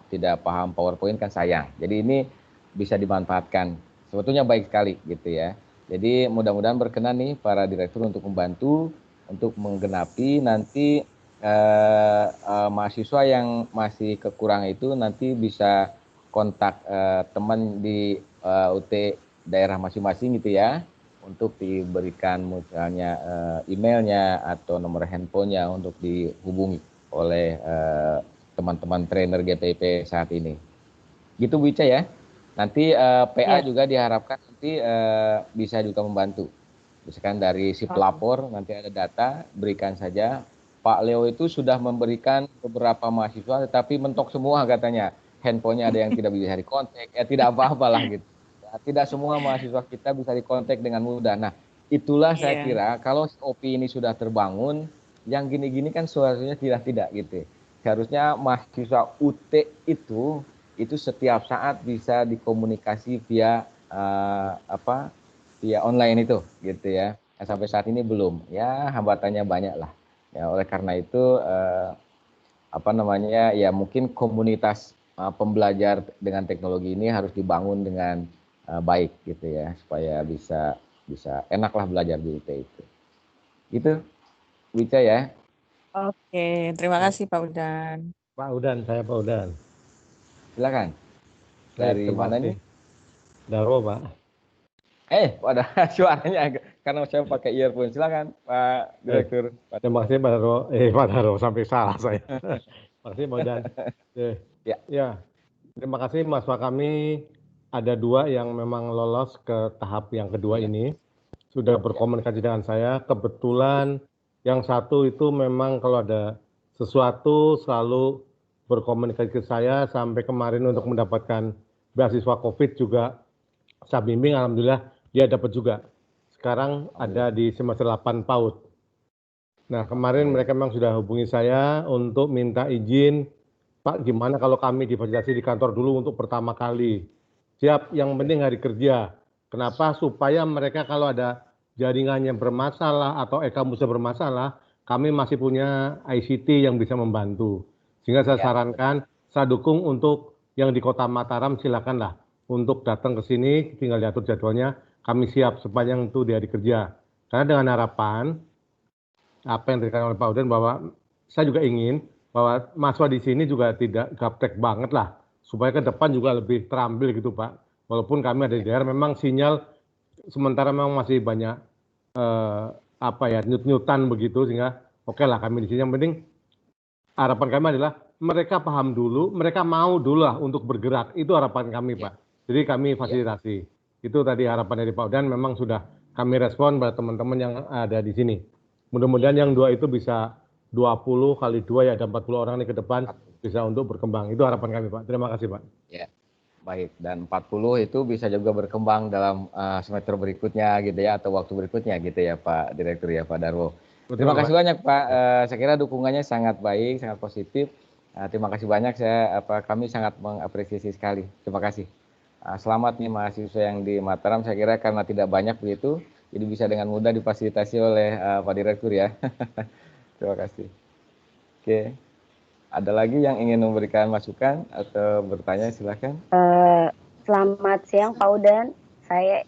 tidak paham PowerPoint kan sayang. Jadi ini bisa dimanfaatkan, sebetulnya baik sekali gitu ya. Jadi mudah-mudahan berkenan nih para direktur untuk membantu untuk menggenapi nanti mahasiswa yang masih kekurangan itu nanti bisa kontak teman di UT daerah masing-masing gitu ya, untuk diberikan misalnya emailnya atau nomor handphonenya untuk dihubungi oleh teman-teman trainer GPIP saat ini. Gitu Bu Ica ya. Nanti PA juga diharapkan nanti bisa juga membantu. Misalkan dari si pelapor nanti ada data, berikan saja. Pak Leo itu sudah memberikan beberapa mahasiswa, tetapi mentok semua katanya. Handphonenya ada yang tidak bisa dikontak, ya tidak apa-apalah gitu. Ya, tidak semua mahasiswa kita bisa dikontak dengan mudah. Nah, itulah saya kira kalau OP ini sudah terbangun, yang gini-gini kan seharusnya tidak gitu. Seharusnya mahasiswa UT itu setiap saat bisa dikomunikasi via via online itu gitu ya. Sampai saat ini belum, ya hambatannya banyak lah. Ya, oleh karena itu ya mungkin komunitas pembelajar dengan teknologi ini harus dibangun dengan baik gitu ya, supaya bisa enaklah belajar di UT itu. Gitu, Wica ya. Oke, terima kasih Pak Udan. Pak Udan, saya Pak Udan. Silakan. Dari mana nih? Darwo, Pak. Pada suaranya karena saya pakai earphone. Silakan Pak Direktur. Terima kasih Pak Darwo. Pak Darwo sampai salah saya. Terima kasih Pak Udan. Ya. Terima kasih mahasiswa kami ada 2 yang memang lolos ke tahap yang kedua ini. Sudah berkomunikasi dengan saya. Kebetulan yang satu itu memang kalau ada sesuatu selalu berkomunikasi ke saya, sampai kemarin untuk mendapatkan beasiswa COVID juga saya bimbing, alhamdulillah dia dapat juga. Sekarang ada di semester 8 PAUD. Nah, kemarin mereka memang sudah hubungi saya untuk minta izin, Pak, gimana kalau kami difasilitasi di kantor dulu untuk pertama kali. Siap, yang penting hari kerja. Kenapa? Supaya mereka kalau ada jaringannya bermasalah atau e-kamusnya bermasalah, kami masih punya ICT yang bisa membantu. Sehingga saya sarankan, saya dukung untuk yang di Kota Mataram, silakanlah untuk datang ke sini, tinggal diatur jadwalnya, kami siap sepanjang itu di hari kerja. Karena dengan harapan, apa yang dikatakan oleh Pak Udan, bahwa saya juga ingin bahwa mahasiswa di sini juga tidak gaptek banget lah, supaya ke depan juga lebih terambil gitu Pak. Walaupun kami ada di daerah, memang sinyal sementara memang masih banyak nyut-nyutan begitu, sehingga oke lah kami di sini. Yang penting harapan kami adalah mereka paham dulu, mereka mau dulu lah untuk bergerak. Itu harapan kami Pak. Jadi kami fasilitasi. Itu tadi harapan dari Pak Udan, memang sudah kami respon pada teman-teman yang ada di sini. Mudah-mudahan yang 2 itu bisa 20 kali 2 ya, ada 40 orang nih ke depan bisa untuk berkembang. Itu harapan kami Pak. Terima kasih Pak. Ya, baik. Dan 40 itu bisa juga berkembang dalam semester berikutnya gitu ya, atau waktu berikutnya gitu ya Pak Direktur ya, Pak Darwo. Terima kasih banyak Pak. Saya kira dukungannya sangat baik, sangat positif. Terima kasih banyak. Kami sangat mengapresiasi sekali. Terima kasih. Selamat nih mahasiswa yang di Mataram. Saya kira karena tidak banyak begitu, jadi bisa dengan mudah difasilitasi oleh Pak Direktur ya. Terima kasih. Oke. Ada lagi yang ingin memberikan masukan atau bertanya, silakan. Selamat siang Pak Udan. Saya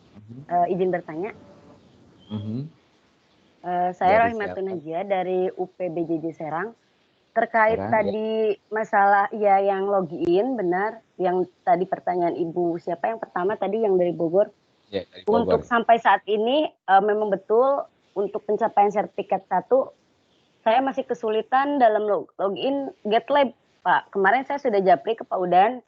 izin bertanya. Saya Rohimatun Najia dari UPBJJ Serang. Terkait tadi masalah yang login, benar, yang tadi pertanyaan Ibu siapa yang pertama tadi yang dari Bogor. Ya, dari Bogor. Untuk sampai saat ini memang betul untuk pencapaian sertifikat 1 saya masih kesulitan dalam login GitLab Pak. Kemarin saya sudah japri ke Pak Udan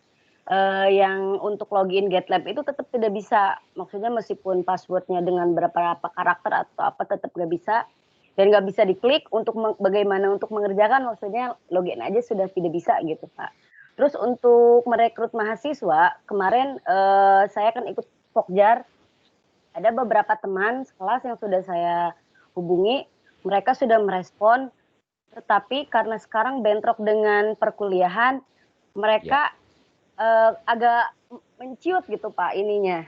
yang untuk login GitLab itu tetap tidak bisa. Maksudnya meskipun passwordnya dengan berapa karakter atau apa tetap nggak bisa. Dan nggak bisa diklik untuk bagaimana untuk mengerjakan, maksudnya login aja sudah tidak bisa gitu Pak. Terus untuk merekrut mahasiswa, kemarin saya kan ikut Pokjar, ada beberapa teman sekelas yang sudah saya hubungi, mereka sudah merespon, tetapi karena sekarang bentrok dengan perkuliahan, mereka agak menciut gitu Pak ininya,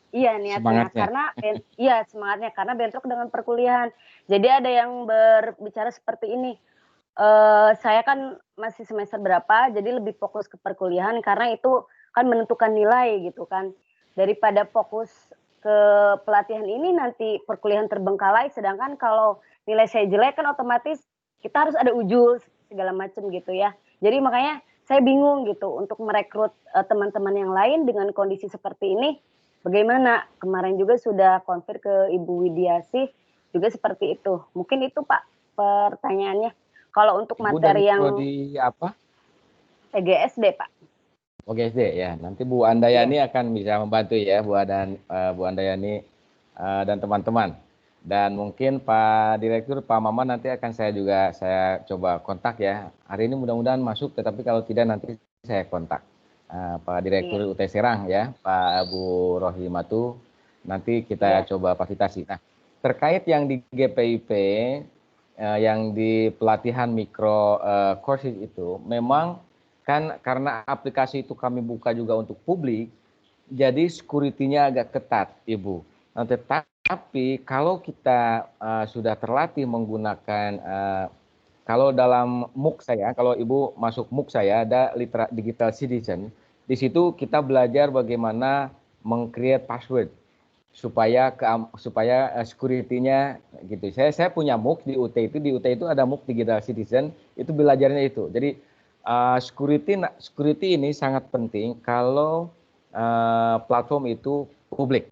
niatnya semangatnya karena bentrok dengan perkuliahan. Jadi ada yang berbicara seperti ini, saya kan masih semester berapa, jadi lebih fokus ke perkuliahan karena itu kan menentukan nilai gitu kan. Daripada fokus ke pelatihan ini nanti perkuliahan terbengkalai, sedangkan kalau nilai saya jelek kan otomatis kita harus ada ujul segala macam gitu ya. Jadi makanya saya bingung gitu untuk merekrut teman-teman yang lain dengan kondisi seperti ini. Bagaimana? Kemarin juga sudah konfir ke Ibu Widiasih juga seperti itu. Mungkin itu Pak pertanyaannya. Kalau untuk materi yang di apa? PGSD Pak. Oke SD ya. Nanti Bu Andayani akan bisa membantu ya, Bu Andayani dan teman-teman. Dan mungkin Pak Direktur, Pak Maman nanti akan saya coba kontak ya. Hari ini mudah-mudahan masuk, tetapi kalau tidak nanti saya kontak. Pak Direktur UT Serang ya, Pak Abu Rohimatu, nanti kita coba fasilitasi. Nah, terkait yang di GPIP, yang di pelatihan mikro courses itu, memang kan karena aplikasi itu kami buka juga untuk publik, jadi security-nya agak ketat, Ibu. Nah, tetapi kalau kita sudah terlatih menggunakan, kalau dalam MOOC saya, kalau Ibu masuk MOOC saya, ada Digital Citizen, di situ kita belajar bagaimana meng-create password supaya security-nya gitu. Saya punya MOOC di UT itu ada MOOC Digital Citizen, itu belajarnya itu. Jadi security ini sangat penting kalau platform itu publik.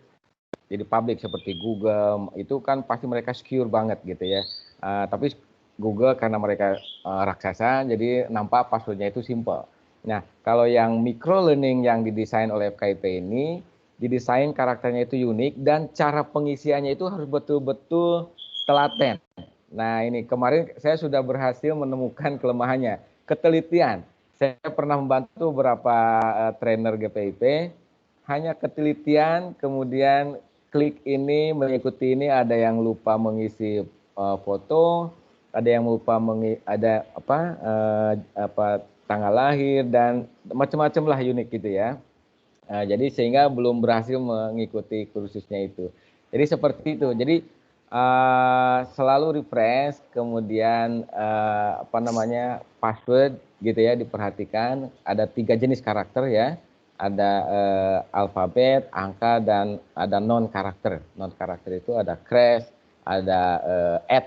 Jadi publik seperti Google itu kan pasti mereka secure banget gitu ya. Tapi Google karena mereka raksasa, jadi nampak passwordnya itu simple. Nah, kalau yang micro learning yang didesain oleh FKIP ini, didesain karakternya itu unik dan cara pengisiannya itu harus betul-betul telaten. Nah, ini kemarin saya sudah berhasil menemukan kelemahannya. Ketelitian. Saya pernah membantu beberapa trainer GPIP, hanya ketelitian, kemudian klik ini, mengikuti ini, ada yang lupa mengisi foto, ada yang lupa tanggal lahir dan macam-macam lah unik gitu ya. Jadi sehingga belum berhasil mengikuti kursusnya itu. Jadi seperti itu. Jadi selalu refresh, kemudian password gitu ya diperhatikan. Ada 3 jenis karakter ya, ada alfabet, angka, dan ada non karakter. Non karakter itu ada crash, ada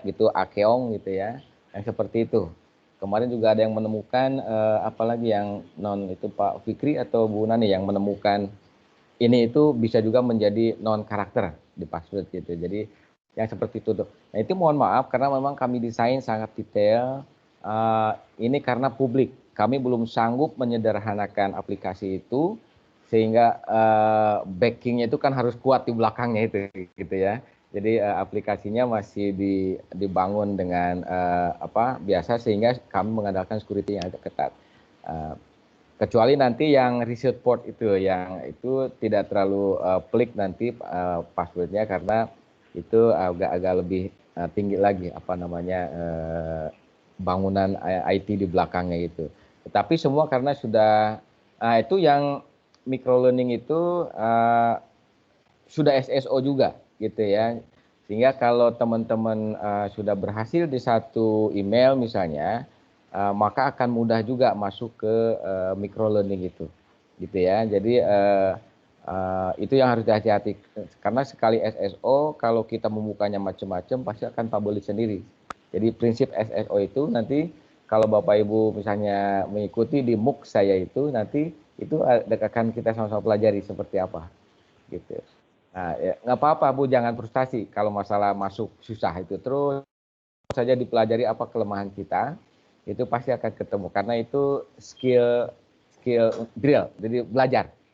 gitu, akeong gitu ya, yang seperti itu. Kemarin juga ada yang menemukan apalagi yang non itu Pak Fikri atau Bu Nani yang menemukan ini itu bisa juga menjadi non karakter di password gitu. Jadi yang seperti itu tuh. Nah itu mohon maaf karena memang kami desain sangat detail. Ini karena publik, kami belum sanggup menyederhanakan aplikasi itu sehingga backingnya itu kan harus kuat di belakangnya itu gitu ya. Jadi aplikasinya masih dibangun dengan biasa sehingga kami mengandalkan security yang agak ketat. Kecuali nanti yang reset port itu, yang itu tidak terlalu pelik nanti passwordnya karena itu agak lebih tinggi lagi bangunan IT di belakangnya itu. Tetapi semua karena sudah itu yang micro learning itu sudah SSO juga gitu ya. Sehingga kalau teman-teman sudah berhasil di satu email misalnya, maka akan mudah juga masuk ke micro learning itu gitu ya. Jadi itu yang harus dihati-hati karena sekali SSO kalau kita membukanya macam-macam pasti akan publish sendiri. Jadi prinsip SSO itu nanti kalau Bapak Ibu misalnya mengikuti di MOOC saya itu nanti itu akan kita sama-sama pelajari seperti apa gitu. Nah, ya, nggak apa-apa Bu, jangan frustasi kalau masalah masuk susah itu, terus saja dipelajari apa kelemahan kita, itu pasti akan ketemu karena itu skill drill, jadi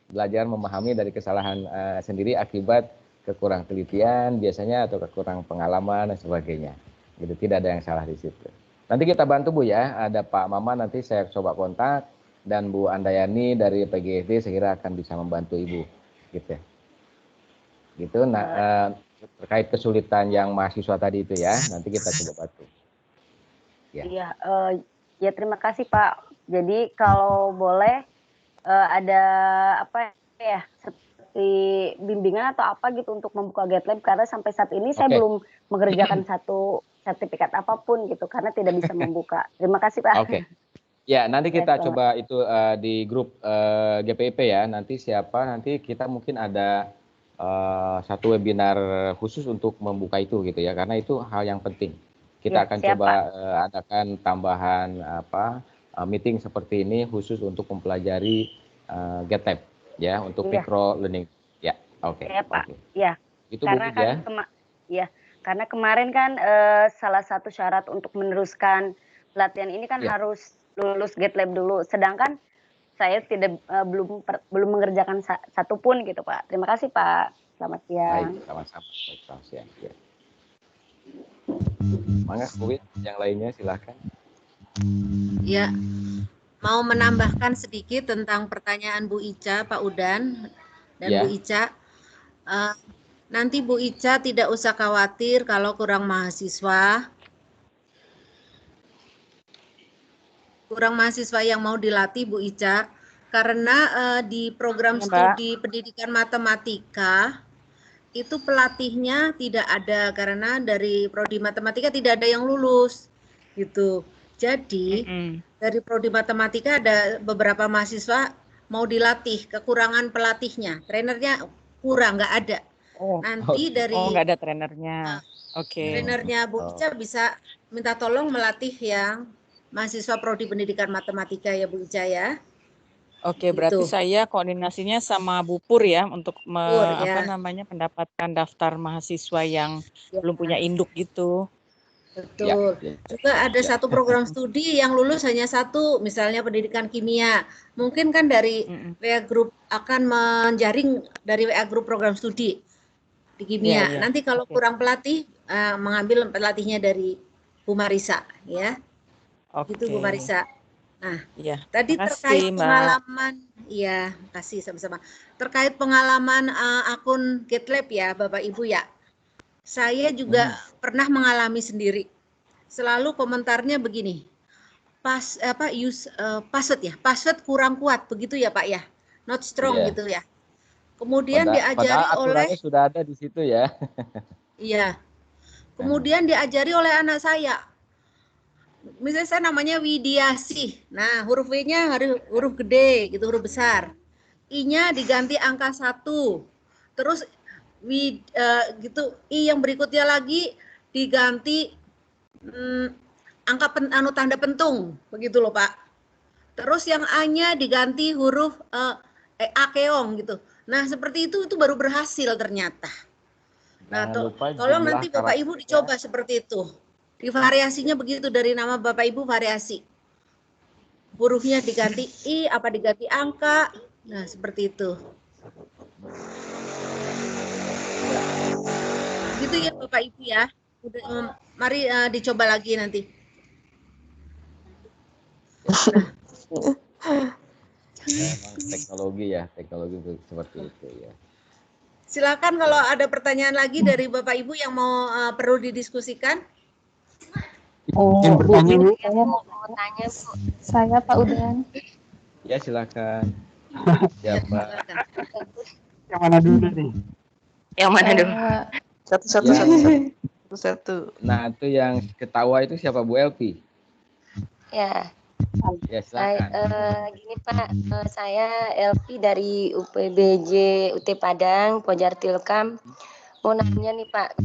belajar memahami dari kesalahan sendiri akibat kekurang telitian biasanya atau kekurang pengalaman dan sebagainya. Gitu, tidak ada yang salah di situ. Nanti kita bantu Bu ya, ada Pak Mama nanti saya coba kontak dan Bu Andayani dari PGSD saya kira akan bisa membantu Ibu gitu ya. Gitu. Nah, terkait kesulitan yang mahasiswa tadi itu ya, nanti kita coba bantu. Ya. Iya, ya terima kasih Pak. Jadi kalau boleh ada apa ya seperti bimbingan atau apa gitu untuk membuka GitLab karena sampai saat ini saya belum mengerjakan satu sertifikat apapun gitu karena tidak bisa membuka. Terima kasih Pak. Oke. Ya, nanti kita coba itu di grup GPIP ya. Nanti nanti kita mungkin ada satu webinar khusus untuk membuka itu gitu ya, karena itu hal yang penting. Kita akan coba adakan tambahan meeting seperti ini khusus untuk mempelajari GitLab ya untuk micro learning. Ya, oke. Ya Pak. Ya. Itu karena Bu, ya. Karena kemarin kan salah satu syarat untuk meneruskan pelatihan ini kan harus lulus GitLab dulu. Sedangkan saya belum mengerjakan satu pun gitu Pak. Terima kasih Pak. Selamat siang. Baik, sama-sama. Baik, selamat siang. Ya. Mangga Bu Wit, yang lainnya silakan. Ya, mau menambahkan sedikit tentang pertanyaan Bu Ica, Pak Udan dan Bu Ica. Nanti Bu Ica tidak usah khawatir kalau kurang mahasiswa. Kurang mahasiswa yang mau dilatih Bu Ica, karena di program studi pendidikan matematika itu pelatihnya tidak ada, karena dari prodi matematika tidak ada yang lulus gitu. Jadi dari prodi matematika ada beberapa mahasiswa mau dilatih, kekurangan pelatihnya, trenernya kurang, nggak ada. Nanti dari nggak ada trenernya. Trenernya Bu Ica bisa minta tolong melatih yang mahasiswa prodi pendidikan matematika ya Bu Ica ya. Oke, berarti saya koordinasinya sama Bu Pur ya untuk mendapatkan daftar mahasiswa yang belum punya induk gitu. Betul. Juga ada satu program studi yang lulus hanya satu, misalnya pendidikan kimia. Mungkin kan dari WA Group akan menjaring dari WA Group program studi di kimia. Nanti kalau kurang pelatih, mengambil pelatihnya dari Bu Marisa ya. Gitu Bu Marisa. Nah, tadi terkait pengalaman, kasih sama-sama. Terkait pengalaman akun GitLab ya, Bapak Ibu ya. Saya juga pernah mengalami sendiri. Selalu komentarnya begini. Password kurang kuat begitu ya, Pak ya. Not strong gitu ya. Kemudian diajari oleh sudah ada di situ ya. Iya. Kemudian diajari oleh anak saya. Misalnya saya namanya Widiasih. Nah, huruf W-nya harus huruf gede gitu, huruf besar. I-nya diganti angka 1. Terus I yang berikutnya lagi diganti angka tanda pentung, begitu loh Pak. Terus yang A-nya diganti huruf akeong gitu. Nah, seperti itu baru berhasil ternyata. Nah, tolong nanti Bapak Ibu dicoba seperti itu. Divariasinya begitu, dari nama Bapak Ibu variasi. Hurufnya diganti I, apa diganti angka. Nah, seperti itu. Gitu ya Bapak Ibu ya. Mari dicoba lagi nanti. Teknologi seperti itu ya. Silakan kalau ada pertanyaan lagi dari Bapak Ibu yang mau perlu didiskusikan. Bu, saya mau tanya Bu. Saya Pak Udan. Ya silakan. Siapa? Yang mana dulu nih? Yang mana dulu? Satu. Nah itu yang ketawa itu siapa Bu Elvi? Ya. Ya silakan. Gini Pak, saya Elvi dari UPBJ UT Padang, Pojar Tilkam. Mau nanya nih Pak,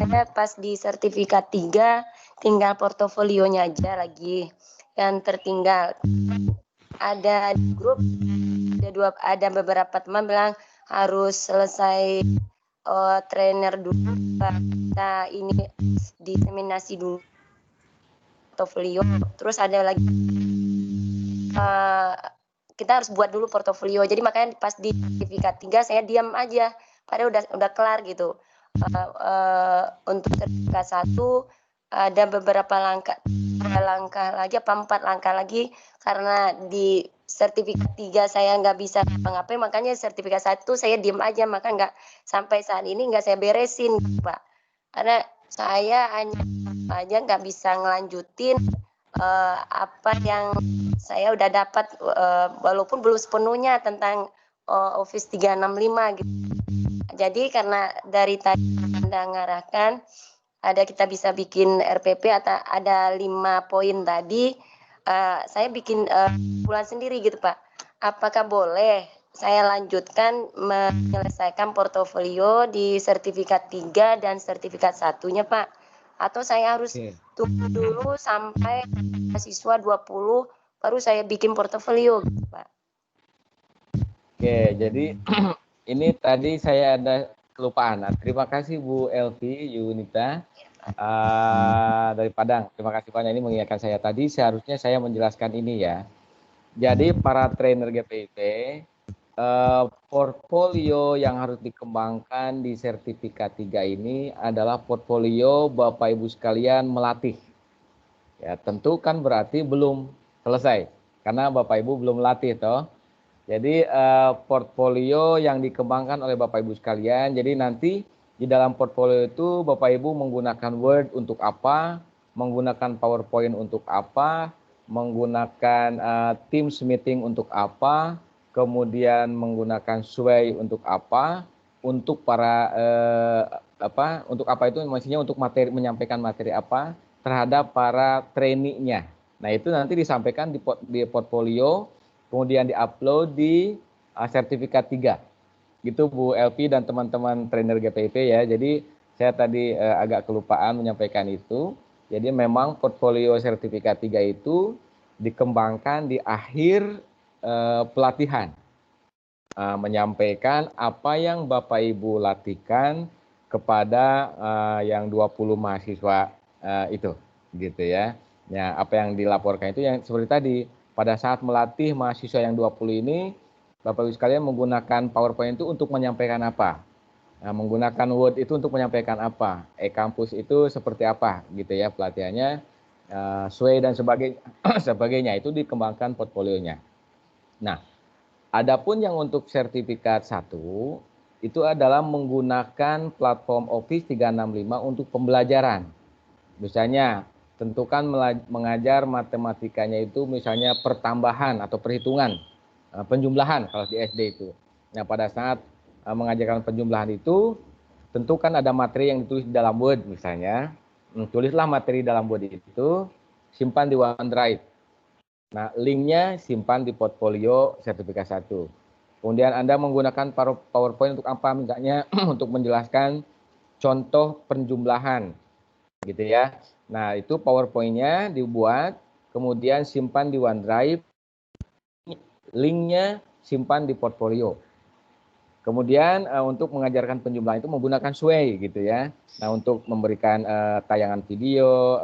saya pas di sertifikat 3 tinggal portofolionya aja lagi yang tertinggal. Ada di grup ada beberapa teman bilang harus selesai trainer dulu, kita ini diseminasi dulu portofolio. Terus ada lagi kita harus buat dulu portofolio. Jadi makanya pas di sertifikat 3 saya diam aja. Padahal udah kelar gitu. Untuk sertifikat 1 ada beberapa langkah lagi, 4 langkah lagi, karena di sertifikat 3 saya nggak bisa ngapain, makanya sertifikat 1 saya diem aja, maka nggak sampai saat ini nggak saya beresin Pak, karena saya hanya nggak bisa ngelanjutin apa yang saya udah dapat, walaupun belum sepenuhnya tentang Office 365 gitu. Jadi karena dari tadi Anda ngarahkan ada kita bisa bikin RPP atau ada 5 poin tadi, saya bikin bulan sendiri gitu Pak. Apakah boleh saya lanjutkan menyelesaikan portofolio di sertifikat 3 dan sertifikat 1-nya Pak? Atau saya harus tunggu dulu sampai mahasiswa 20 baru saya bikin portofolio gitu Pak? Oke, jadi ini tadi saya ada kelupaan. Nah, terima kasih Bu Elvi Yunita dari Padang. Terima kasih banyak, ini mengingatkan saya tadi. Seharusnya saya menjelaskan ini ya. Jadi para trainer GPIP, portfolio yang harus dikembangkan di sertifikat 3 ini adalah portfolio Bapak Ibu sekalian melatih. Ya, tentu kan berarti belum selesai karena Bapak Ibu belum latih toh. Jadi portfolio yang dikembangkan oleh Bapak Ibu sekalian. Jadi nanti di dalam portfolio itu Bapak Ibu menggunakan Word untuk apa, menggunakan PowerPoint untuk apa, menggunakan Teams meeting untuk apa, kemudian menggunakan Sway untuk apa, untuk para untuk apa itu maksudnya untuk materi, menyampaikan materi apa terhadap para trainee-nya. Nah, itu nanti disampaikan di portfolio, kemudian diupload di sertifikat 3. Gitu Bu LP dan teman-teman trainer GPIP ya. Jadi saya tadi agak kelupaan menyampaikan itu. Jadi memang portfolio sertifikat 3 itu dikembangkan di akhir pelatihan. Menyampaikan apa yang Bapak Ibu latihkan kepada yang 20 mahasiswa itu gitu ya. Ya, apa yang dilaporkan itu yang seperti tadi, pada saat melatih mahasiswa yang 20 ini, Bapak Ibu sekalian menggunakan PowerPoint itu untuk menyampaikan apa? Nah, menggunakan Word itu untuk menyampaikan apa? E-kampus itu seperti apa gitu ya pelatihannya, Sway dan sebagainya itu dikembangkan portfolionya. Nah, adapun yang untuk sertifikat 1 itu adalah menggunakan platform Office 365 untuk pembelajaran. Misalnya, tentukan mengajar matematikanya itu misalnya pertambahan atau perhitungan, penjumlahan kalau di SD itu. Nah, pada saat mengajarkan penjumlahan itu, tentukan ada materi yang ditulis di dalam Word misalnya. Tulislah materi dalam Word itu, simpan di OneDrive. Nah, linknya simpan di portfolio sertifikat 1. Kemudian Anda menggunakan PowerPoint untuk apa? Misalnya untuk menjelaskan contoh penjumlahan. Gitu ya. Nah, itu PowerPoint-nya dibuat, kemudian simpan di OneDrive, linknya simpan di portfolio. Kemudian untuk mengajarkan penjumlahan itu menggunakan Sway gitu ya. Nah, untuk memberikan tayangan video,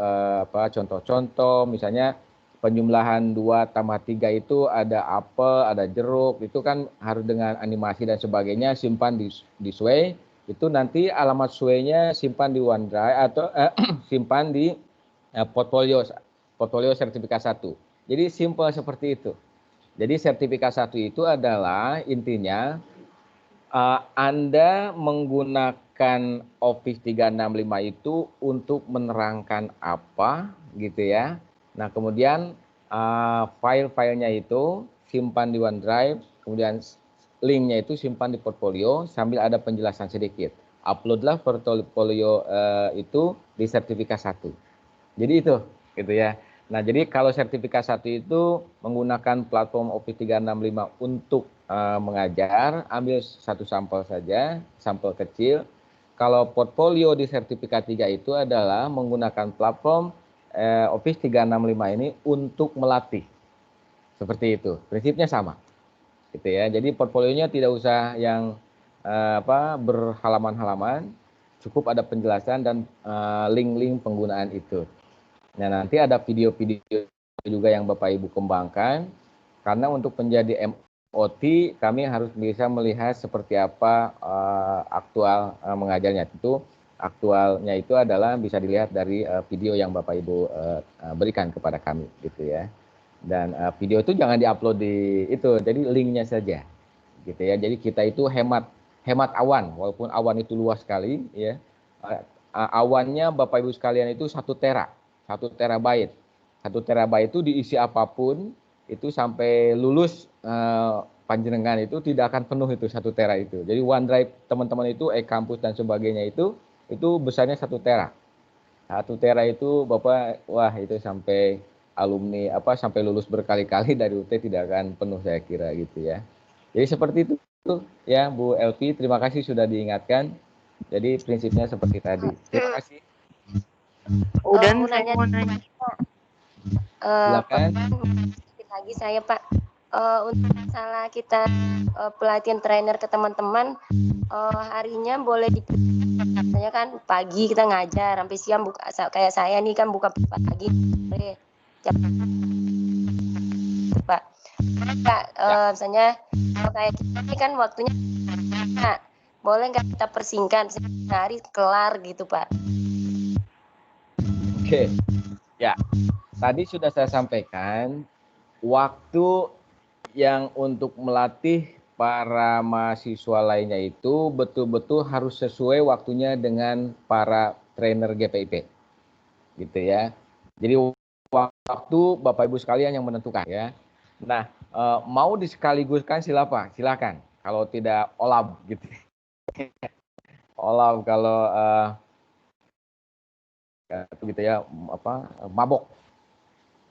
contoh-contoh, misalnya penjumlahan 2 tambah 3 itu ada apel, ada jeruk, itu kan harus dengan animasi dan sebagainya, simpan di Sway. Itu nanti alamat Sway-nya simpan di OneDrive atau simpan di portfolio sertifikat 1. Jadi simple seperti itu. Jadi sertifikat 1 itu adalah intinya Anda menggunakan Office 365 itu untuk menerangkan apa gitu ya. Nah, kemudian file-filenya itu simpan di OneDrive, kemudian linknya itu simpan di portfolio sambil ada penjelasan sedikit. Uploadlah portfolio itu di sertifikat 1. Jadi itu gitu ya. Nah, jadi kalau sertifikat 1 itu menggunakan platform Office 365 untuk mengajar, ambil satu sampel saja, sampel kecil. Kalau portfolio di sertifikat 3 itu adalah menggunakan platform Office 365 ini untuk melatih. Seperti itu. Prinsipnya sama. Gitu ya. Jadi portfolionya tidak usah yang berhalaman-halaman, cukup ada penjelasan dan link-link penggunaan itu. Nah, nanti ada video-video juga yang Bapak Ibu kembangkan, karena untuk menjadi MOT kami harus bisa melihat seperti apa aktual mengajarnya. Itu aktualnya itu adalah bisa dilihat dari video yang Bapak Ibu berikan kepada kami gitu ya. Dan video itu jangan diupload di itu, jadi linknya saja gitu ya. Jadi kita itu hemat awan, walaupun awan itu luas sekali ya. Awannya Bapak Ibu sekalian itu 1 terabyte. 1 terabyte itu diisi apapun itu sampai lulus panjenengan itu tidak akan penuh itu 1 tera itu. Jadi OneDrive teman-teman itu e-kampus dan sebagainya itu besarnya 1 tera. 1 tera itu Bapak wah itu sampai alumni sampai lulus berkali-kali dari UT tidak akan penuh saya kira gitu ya. Jadi seperti itu ya Bu LP, terima kasih sudah diingatkan. Jadi prinsipnya seperti tadi. Terima kasih. Udah nanya silakan. Lagi saya Pak, untuk masalah kita pelatihan trainer ke teman-teman, harinya boleh misalnya kan pagi kita ngajar sampai siang, kayak saya nih kan buka pagi Pak. Kak, misalnya kayak ini kan waktunya, Kak, boleh nggak kita persingkat sehari kelar gitu, Pak? Oke, ya. Tadi sudah saya sampaikan, waktu yang untuk melatih para mahasiswa lainnya itu betul-betul harus sesuai waktunya dengan para trainer GPIP, gitu ya. Jadi waktu Bapak Ibu sekalian yang menentukan ya. Nah, mau disekaligus,kan silakan. Kalau tidak olab gitu. Olab kalau gitu ya, mabok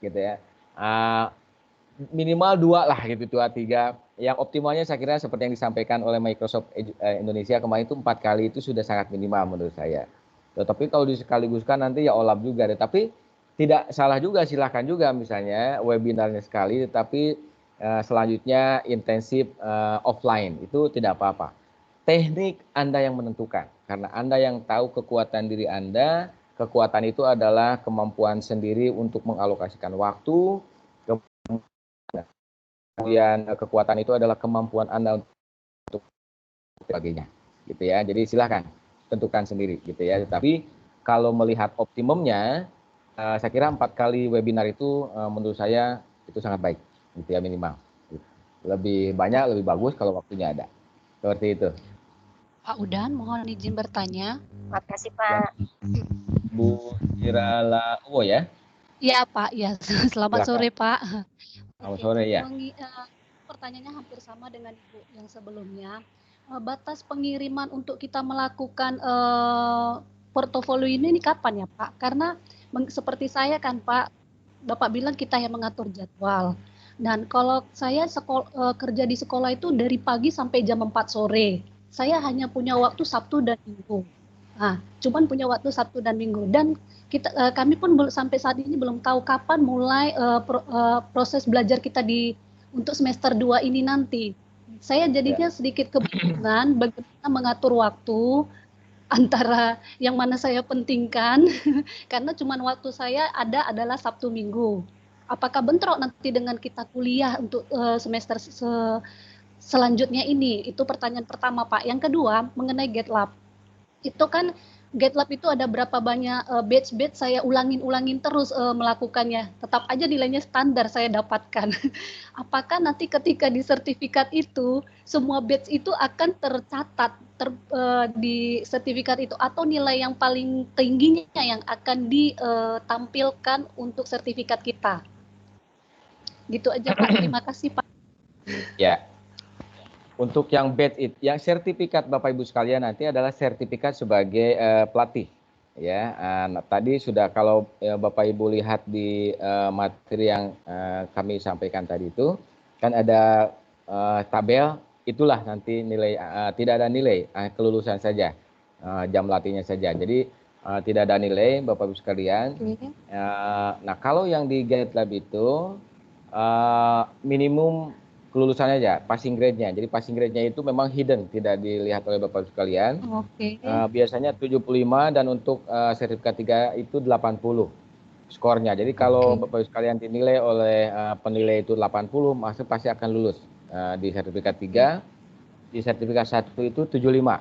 gitu ya. Minimal 2 lah gitu, 2-3. Yang optimalnya saya kira seperti yang disampaikan oleh Microsoft Indonesia kemarin itu 4 kali itu sudah sangat minimal menurut saya. Tetapi kalau disekaligus,kan nanti ya olap juga deh. Tapi tidak salah juga, silahkan juga misalnya webinarnya sekali, tetapi selanjutnya intensif offline, itu tidak apa-apa. Teknik Anda yang menentukan, karena Anda yang tahu kekuatan diri Anda. Kekuatan itu adalah kemampuan sendiri untuk mengalokasikan waktu, kemudian kekuatan itu adalah kemampuan Anda untuk sebagainya, gitu ya. Jadi silahkan tentukan sendiri, gitu ya. Tapi kalau melihat optimumnya, saya kira 4 kali webinar itu menurut saya itu sangat baik, gitu ya, minimal. Lebih banyak, lebih bagus kalau waktunya ada. Seperti itu. Pak Udan, mohon izin bertanya. Makasih, Pak. Bu Irala ya? Iya, Pak. Ya, selamat sore, Pak. Selamat sore ya. Pertanyaannya hampir sama dengan Ibu yang sebelumnya. Batas pengiriman untuk kita melakukan portofolio ini kapan ya, Pak? Karena seperti saya kan, Pak, Bapak bilang kita yang mengatur jadwal. Dan kalau saya kerja di sekolah itu dari pagi sampai jam 4 sore. Saya hanya punya waktu Sabtu dan Minggu. Nah, cuman punya waktu Sabtu dan Minggu. Dan kami pun sampai saat ini belum tahu kapan mulai proses belajar kita untuk semester 2 ini nanti. Saya jadinya sedikit kebingungan bagaimana mengatur waktu antara yang mana saya pentingkan karena cuman waktu saya adalah Sabtu Minggu. Apakah bentrok nanti dengan kita kuliah untuk semester selanjutnya ini? Itu pertanyaan pertama, Pak. Yang kedua, mengenai GitLab. Itu kan GitLab itu ada berapa banyak batch saya ulangin terus melakukannya. Tetap aja nilainya standar saya dapatkan. Apakah nanti ketika di sertifikat itu semua batch itu akan tercatat di sertifikat itu atau nilai yang paling tingginya yang akan ditampilkan untuk sertifikat kita? Gitu aja, Pak. Terima kasih, Pak. Ya. Untuk yang batch yang sertifikat Bapak Ibu sekalian nanti adalah sertifikat sebagai pelatih, ya. Tadi sudah kalau Bapak Ibu lihat di materi yang kami sampaikan tadi itu kan ada tabel, itulah nanti nilai tidak ada nilai, kelulusan saja, jam latihnya saja. Jadi tidak ada nilai Bapak Ibu sekalian. Nah kalau yang di GitLab itu minimum kelulusannya aja, passing grade-nya. Jadi passing grade-nya itu memang hidden, tidak dilihat oleh Bapak Ibu sekalian. Oke. Biasanya 75 dan untuk sertifikat 3 itu 80 skornya. Jadi kalau Bapak Ibu sekalian dinilai oleh penilai itu 80, maka pasti akan lulus di sertifikat 3. Di sertifikat 1 itu 75.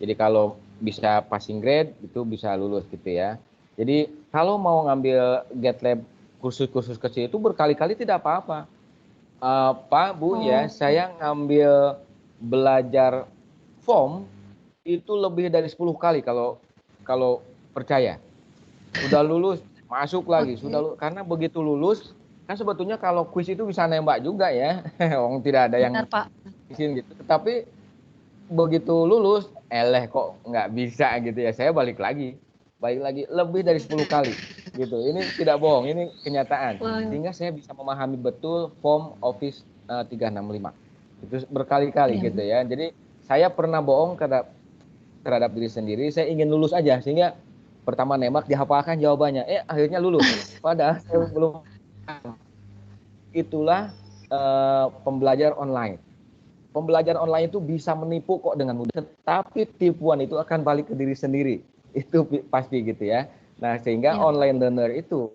Jadi kalau bisa passing grade itu bisa lulus gitu ya. Jadi kalau mau ngambil GitLab kursus-kursus kecil itu berkali-kali tidak apa-apa. Pak, Bu, ya, saya ngambil belajar form itu lebih dari 10 kali kalau percaya. Sudah lulus, masuk lagi, karena begitu lulus, kan sebetulnya kalau kuis itu bisa nembak juga ya. Orang tidak ada yang izin gitu. Tetapi begitu lulus, kok nggak bisa gitu ya. Saya balik lagi lebih dari 10 kali gitu. Ini tidak bohong, ini kenyataan. Sehingga saya bisa memahami betul form Office 365 itu berkali-kali gitu ya. Jadi saya pernah bohong terhadap diri sendiri. Saya ingin lulus aja sehingga pertama nembak dihafalkan jawabannya, akhirnya lulus padahal saya belum. Itulah pembelajaran online itu bisa menipu kok dengan mudah, tetapi tipuan itu akan balik ke diri sendiri. Itu pasti gitu ya. Nah, sehingga online learner itu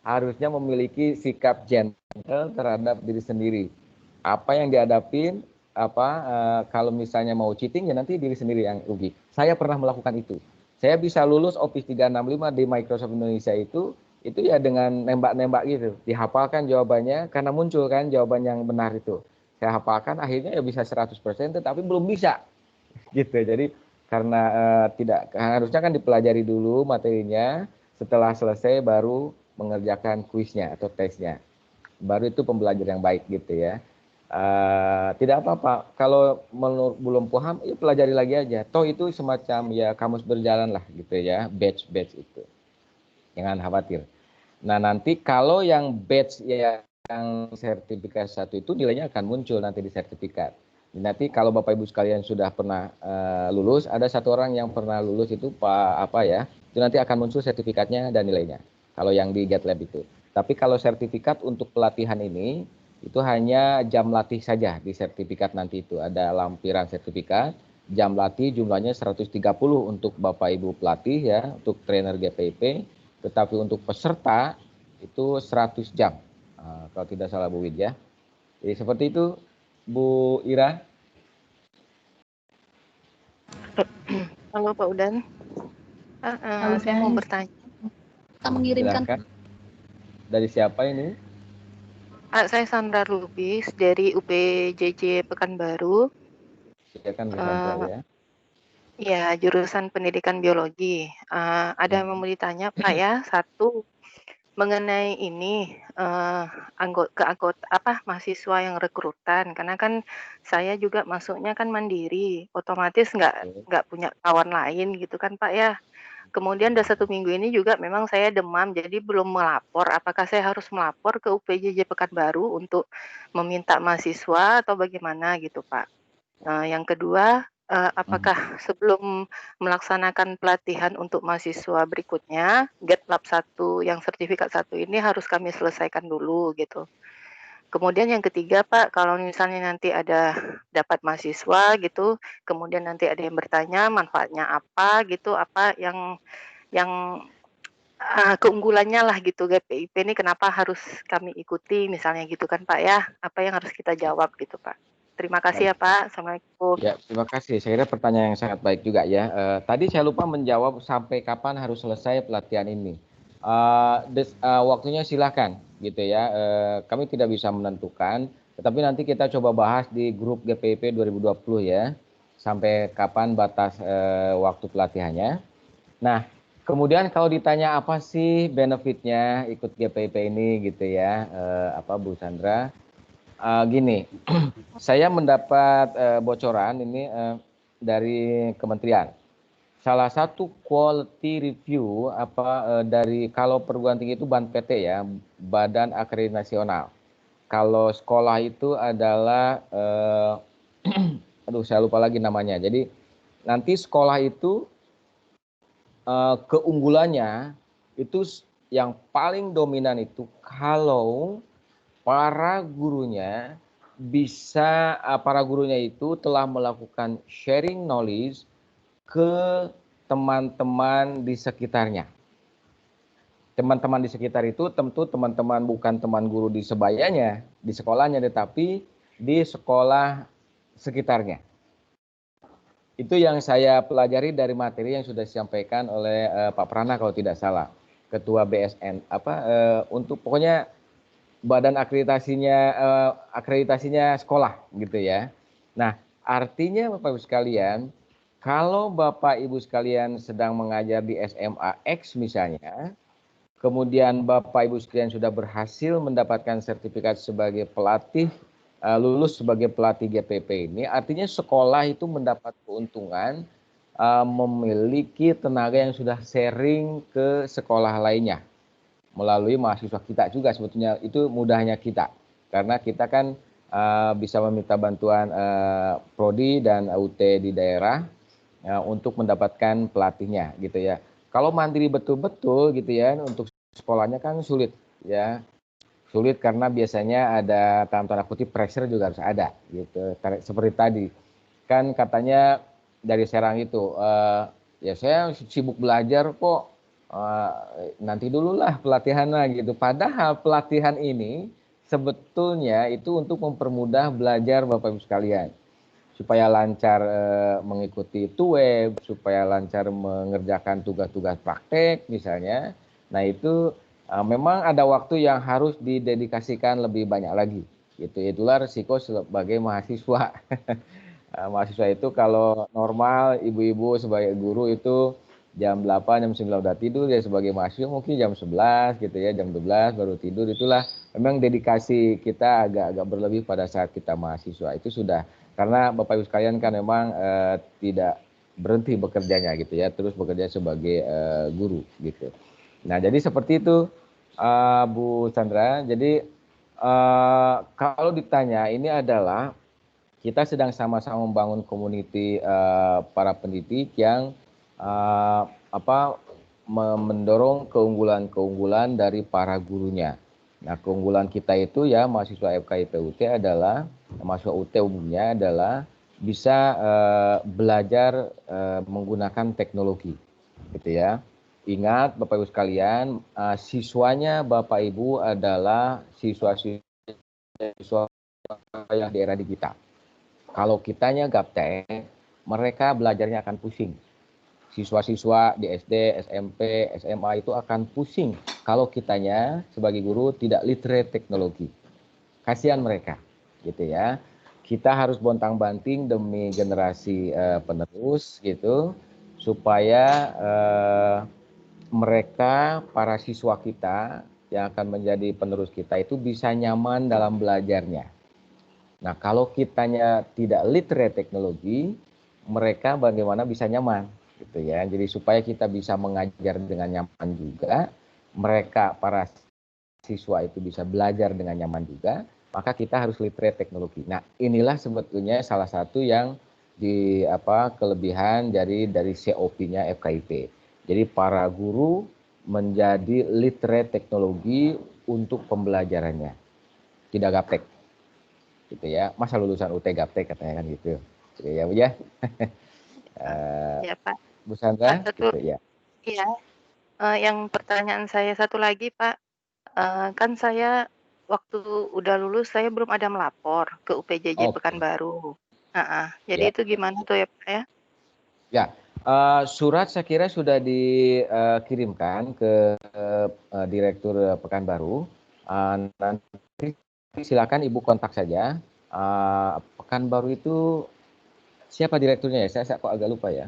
harusnya memiliki sikap gentle terhadap diri sendiri. apa yang dihadapin, kalau misalnya mau cheating ya nanti diri sendiri yang rugi. Saya pernah melakukan itu. Saya bisa lulus Office 365 di Microsoft Indonesia itu ya dengan nembak-nembak gitu. Dihafalkan jawabannya karena muncul kan jawaban yang benar itu. Saya hafalkan akhirnya ya bisa 100% tetapi belum bisa. Gitu. Jadi karena tidak harusnya kan dipelajari dulu materinya, setelah selesai baru mengerjakan kuisnya atau tesnya. Baru itu pembelajaran yang baik gitu ya. Tidak apa-apa kalau belum paham ya pelajari lagi aja. Toh itu semacam ya kamus berjalan lah gitu ya, batch itu. Jangan khawatir. Nah nanti kalau yang batch yang sertifikat 1 itu nilainya akan muncul nanti di sertifikat. Nanti kalau Bapak Ibu sekalian sudah pernah lulus, ada satu orang yang pernah lulus itu itu nanti akan muncul sertifikatnya dan nilainya. Kalau yang di GitLab itu. Tapi kalau sertifikat untuk pelatihan ini itu hanya jam latih saja di sertifikat nanti itu. Ada lampiran sertifikat, jam latih jumlahnya 130 untuk Bapak Ibu pelatih ya, untuk trainer GPIP. Tetapi untuk peserta itu 100 jam. Kalau tidak salah Bu Wid ya. Jadi seperti itu Bu Ira. Halo Pak Udan. Saya mau bertanya. Kita mengirimkan. Silakan. Dari siapa ini? Saya Sandra Lubis dari UPJJ Pekanbaru. Silakan Bu Sandra ya. Ya, jurusan pendidikan biologi. Ada yang mau ditanya Pak ya, satu mengenai ini mahasiswa yang rekrutan, karena kan saya juga masuknya kan mandiri, otomatis nggak punya kawan lain gitu kan Pak ya. Kemudian udah 1 minggu ini juga memang saya demam, jadi belum melapor. Apakah saya harus melapor ke UPJJ Pekanbaru untuk meminta mahasiswa atau bagaimana gitu Pak? Yang kedua, apakah sebelum melaksanakan pelatihan untuk mahasiswa berikutnya, GitLab 1 yang sertifikat 1 ini harus kami selesaikan dulu gitu. Kemudian yang ketiga Pak, kalau misalnya nanti ada dapat mahasiswa gitu, kemudian nanti ada yang bertanya manfaatnya apa gitu, apa yang keunggulannya lah gitu GPIP ini kenapa harus kami ikuti misalnya gitu kan Pak ya, apa yang harus kita jawab gitu Pak. Terima kasih ya Pak, Assalamualaikum. Ya, terima kasih. Saya kira pertanyaan yang sangat baik juga ya. Tadi saya lupa menjawab sampai kapan harus selesai pelatihan ini. Waktunya silakan gitu ya. Kami tidak bisa menentukan, tetapi nanti kita coba bahas di grup GPIP 2020 ya. Sampai kapan batas waktu pelatihannya. Nah, kemudian kalau ditanya apa sih benefitnya ikut GPIP ini gitu ya, Bu Sandra? Gini, saya mendapat bocoran ini dari kementerian. Salah satu quality review dari kalau perguruan tinggi itu BANPT ya, Badan Akreditasi Nasional. Kalau sekolah itu adalah saya lupa lagi namanya. Jadi nanti sekolah itu keunggulannya itu yang paling dominan itu kalau para gurunya itu telah melakukan sharing knowledge ke teman-teman di sekitarnya. Teman-teman di sekitar itu tentu teman-teman bukan teman guru di sebayanya, di sekolahnya, tetapi di sekolah sekitarnya. Itu yang saya pelajari dari materi yang sudah disampaikan oleh Pak Prana kalau tidak salah, Ketua BSN. Untuk pokoknya badan akreditasinya sekolah gitu ya. Nah, artinya Bapak Ibu sekalian, kalau Bapak Ibu sekalian sedang mengajar di SMA X misalnya, kemudian Bapak Ibu sekalian sudah berhasil mendapatkan sertifikat sebagai pelatih, lulus sebagai pelatih GPP ini, artinya sekolah itu mendapat keuntungan memiliki tenaga yang sudah sharing ke sekolah lainnya. Melalui mahasiswa kita juga sebetulnya itu mudahnya kita. Karena kita kan bisa meminta bantuan Prodi dan UT di daerah untuk mendapatkan pelatihnya gitu ya. Kalau mandiri betul-betul gitu ya, untuk sekolahnya kan sulit ya. Sulit karena biasanya ada dalam tanda kutip pressure juga harus ada gitu. Seperti tadi kan katanya dari Serang itu ya saya sibuk belajar kok, nanti dululah pelatihannya gitu. Padahal pelatihan ini sebetulnya itu untuk mempermudah belajar Bapak Ibu sekalian, supaya lancar mengikuti web, supaya lancar mengerjakan tugas-tugas praktek misalnya. Nah itu memang ada waktu yang harus didedikasikan lebih banyak lagi. Itulah resiko sebagai mahasiswa. Mahasiswa itu kalau normal ibu-ibu sebagai guru itu jam 8, jam 9 udah tidur, ya sebagai mahasiswa mungkin jam 11 gitu ya, jam 12 baru tidur. Itulah memang dedikasi kita agak-agak berlebih pada saat kita mahasiswa. Itu sudah, karena Bapak Ibu sekalian kan memang tidak berhenti bekerjanya gitu ya, terus bekerja sebagai guru gitu. Nah jadi seperti itu Bu Sandra. Jadi kalau ditanya, ini adalah kita sedang sama-sama membangun community para pendidik yang mendorong keunggulan-keunggulan dari para gurunya. Nah, keunggulan kita itu ya mahasiswa FKIP UT adalah, mahasiswa UT umumnya adalah bisa belajar menggunakan teknologi, gitu ya. Ingat Bapak Ibu sekalian, siswanya Bapak Ibu adalah siswa-siswa yang di era digital. Kalau kitanya gaptek, mereka belajarnya akan pusing. Siswa-siswa di SD, SMP, SMA itu akan pusing kalau kitanya sebagai guru tidak literate teknologi. Kasihan mereka, gitu ya. Kita harus bontang-banting demi generasi penerus, gitu, supaya mereka, para siswa kita yang akan menjadi penerus kita itu bisa nyaman dalam belajarnya. Nah, kalau kitanya tidak literate teknologi, mereka bagaimana bisa nyaman? Gitu ya. Jadi supaya kita bisa mengajar dengan nyaman juga, mereka para siswa itu bisa belajar dengan nyaman juga, maka kita harus literate teknologi. Nah, inilah sebetulnya salah satu yang kelebihan dari COP-nya FKIP. Jadi para guru menjadi literate teknologi untuk pembelajarannya. Tidak gaptek. Gitu ya. Masa lulusan UT gaptek katanya kan gitu. Ya, Bu ya. Ya Pak. Bu Sandra, Satu, gitu ya. Iya, yang pertanyaan saya satu lagi Pak, kan saya waktu udah lulus saya belum ada melapor ke UPJJ Pekanbaru. Jadi Ya. itu gimana tuh ya Pak ya? Ya, surat saya kira sudah dikirimkan ke Direktur Pekanbaru. Nanti silakan Ibu kontak saja. Pekanbaru itu siapa direkturnya ya? Saya kok agak lupa ya.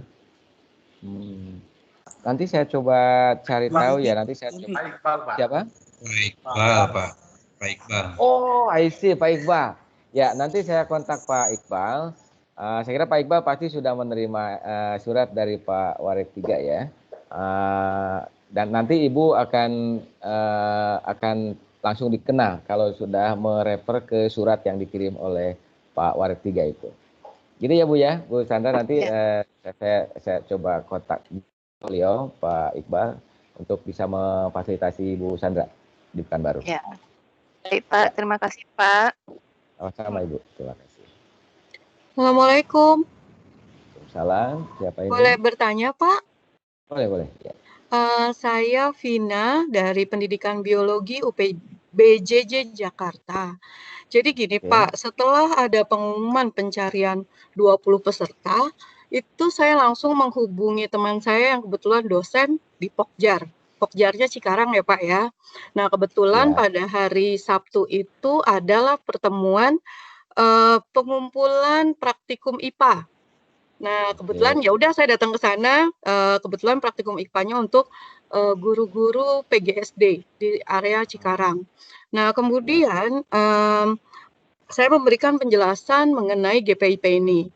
Nanti saya coba cari tahu ya. Nanti saya coba. Siapa? Pak Iqbal, Pak. Pak Iqbal. Oh, I see, Pak Iqbal. Ya, nanti saya kontak Pak Iqbal. Saya kira Pak Iqbal pasti sudah menerima surat dari Pak Warid 3 ya. Dan nanti Ibu akan langsung dikenal kalau sudah merefer ke surat yang dikirim oleh Pak Warid 3 itu. Gitu ya Bu ya, Bu Sandra, nanti saya coba kontak beliau Pak Iqbal untuk bisa memfasilitasi Bu Sandra di Pekanbaru. Ya. Baik Pak, terima kasih Pak. Sama-sama Ibu, terima kasih. Assalamualaikum. Salam, siapa ini? Boleh bertanya Pak? Boleh. Ya. Saya Vina dari Pendidikan Biologi UPBJJ Jakarta. Jadi gini Pak, setelah ada pengumuman pencarian 20 peserta, itu saya langsung menghubungi teman saya yang kebetulan dosen di Pokjar. Pokjarnya Cikarang ya Pak ya. Nah kebetulan pada hari Sabtu itu adalah pertemuan pengumpulan praktikum IPA. Nah kebetulan ya udah saya datang ke sana, kebetulan praktikum IPA-nya untuk guru-guru PGSD di area Cikarang. Nah kemudian saya memberikan penjelasan mengenai GPIP ini.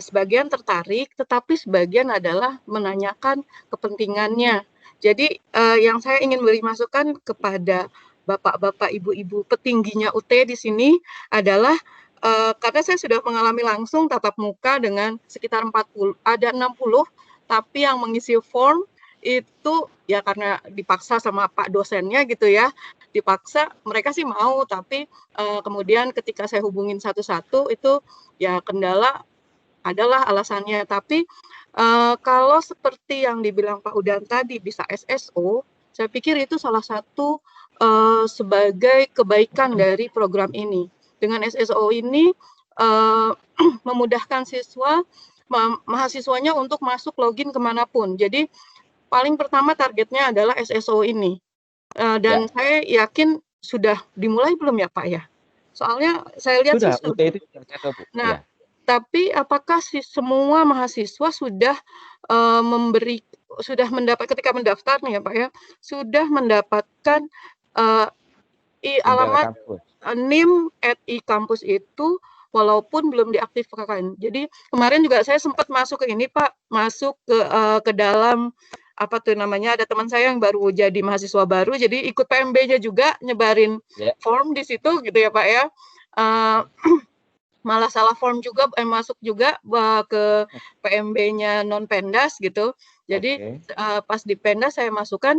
Sebagian tertarik, tetapi sebagian adalah menanyakan kepentingannya. Jadi yang saya ingin beri masukan kepada bapak-bapak, ibu-ibu petingginya UT di sini adalah karena saya sudah mengalami langsung tatap muka dengan sekitar 40, ada 60, tapi yang mengisi form itu ya karena dipaksa sama Pak dosennya gitu ya, dipaksa, mereka sih mau, tapi kemudian ketika saya hubungin satu-satu itu ya kendala adalah alasannya. Tapi kalau seperti yang dibilang Pak Udan tadi bisa SSO, saya pikir itu salah satu sebagai kebaikan dari program ini. Dengan SSO ini memudahkan mahasiswanya untuk masuk login kemanapun. Jadi paling pertama targetnya adalah SSO ini. Dan saya yakin sudah dimulai belum ya Pak ya? Soalnya saya lihat Sudah, sih UT itu sudah. Nah, tapi apakah semua mahasiswa sudah ketika mendaftar nih ya Pak ya, sudah mendapatkan alamat NIM @ikampus itu walaupun belum diaktifkan. Jadi kemarin juga saya sempat masuk ke ini Pak, masuk ke dalam apa tuh namanya, ada teman saya yang baru jadi mahasiswa baru, jadi ikut PMB-nya juga nyebarin form di situ gitu ya Pak ya. Malah salah form juga, masuk juga ke PMB-nya non-Pendas gitu. Jadi pas di Pendas saya masukkan,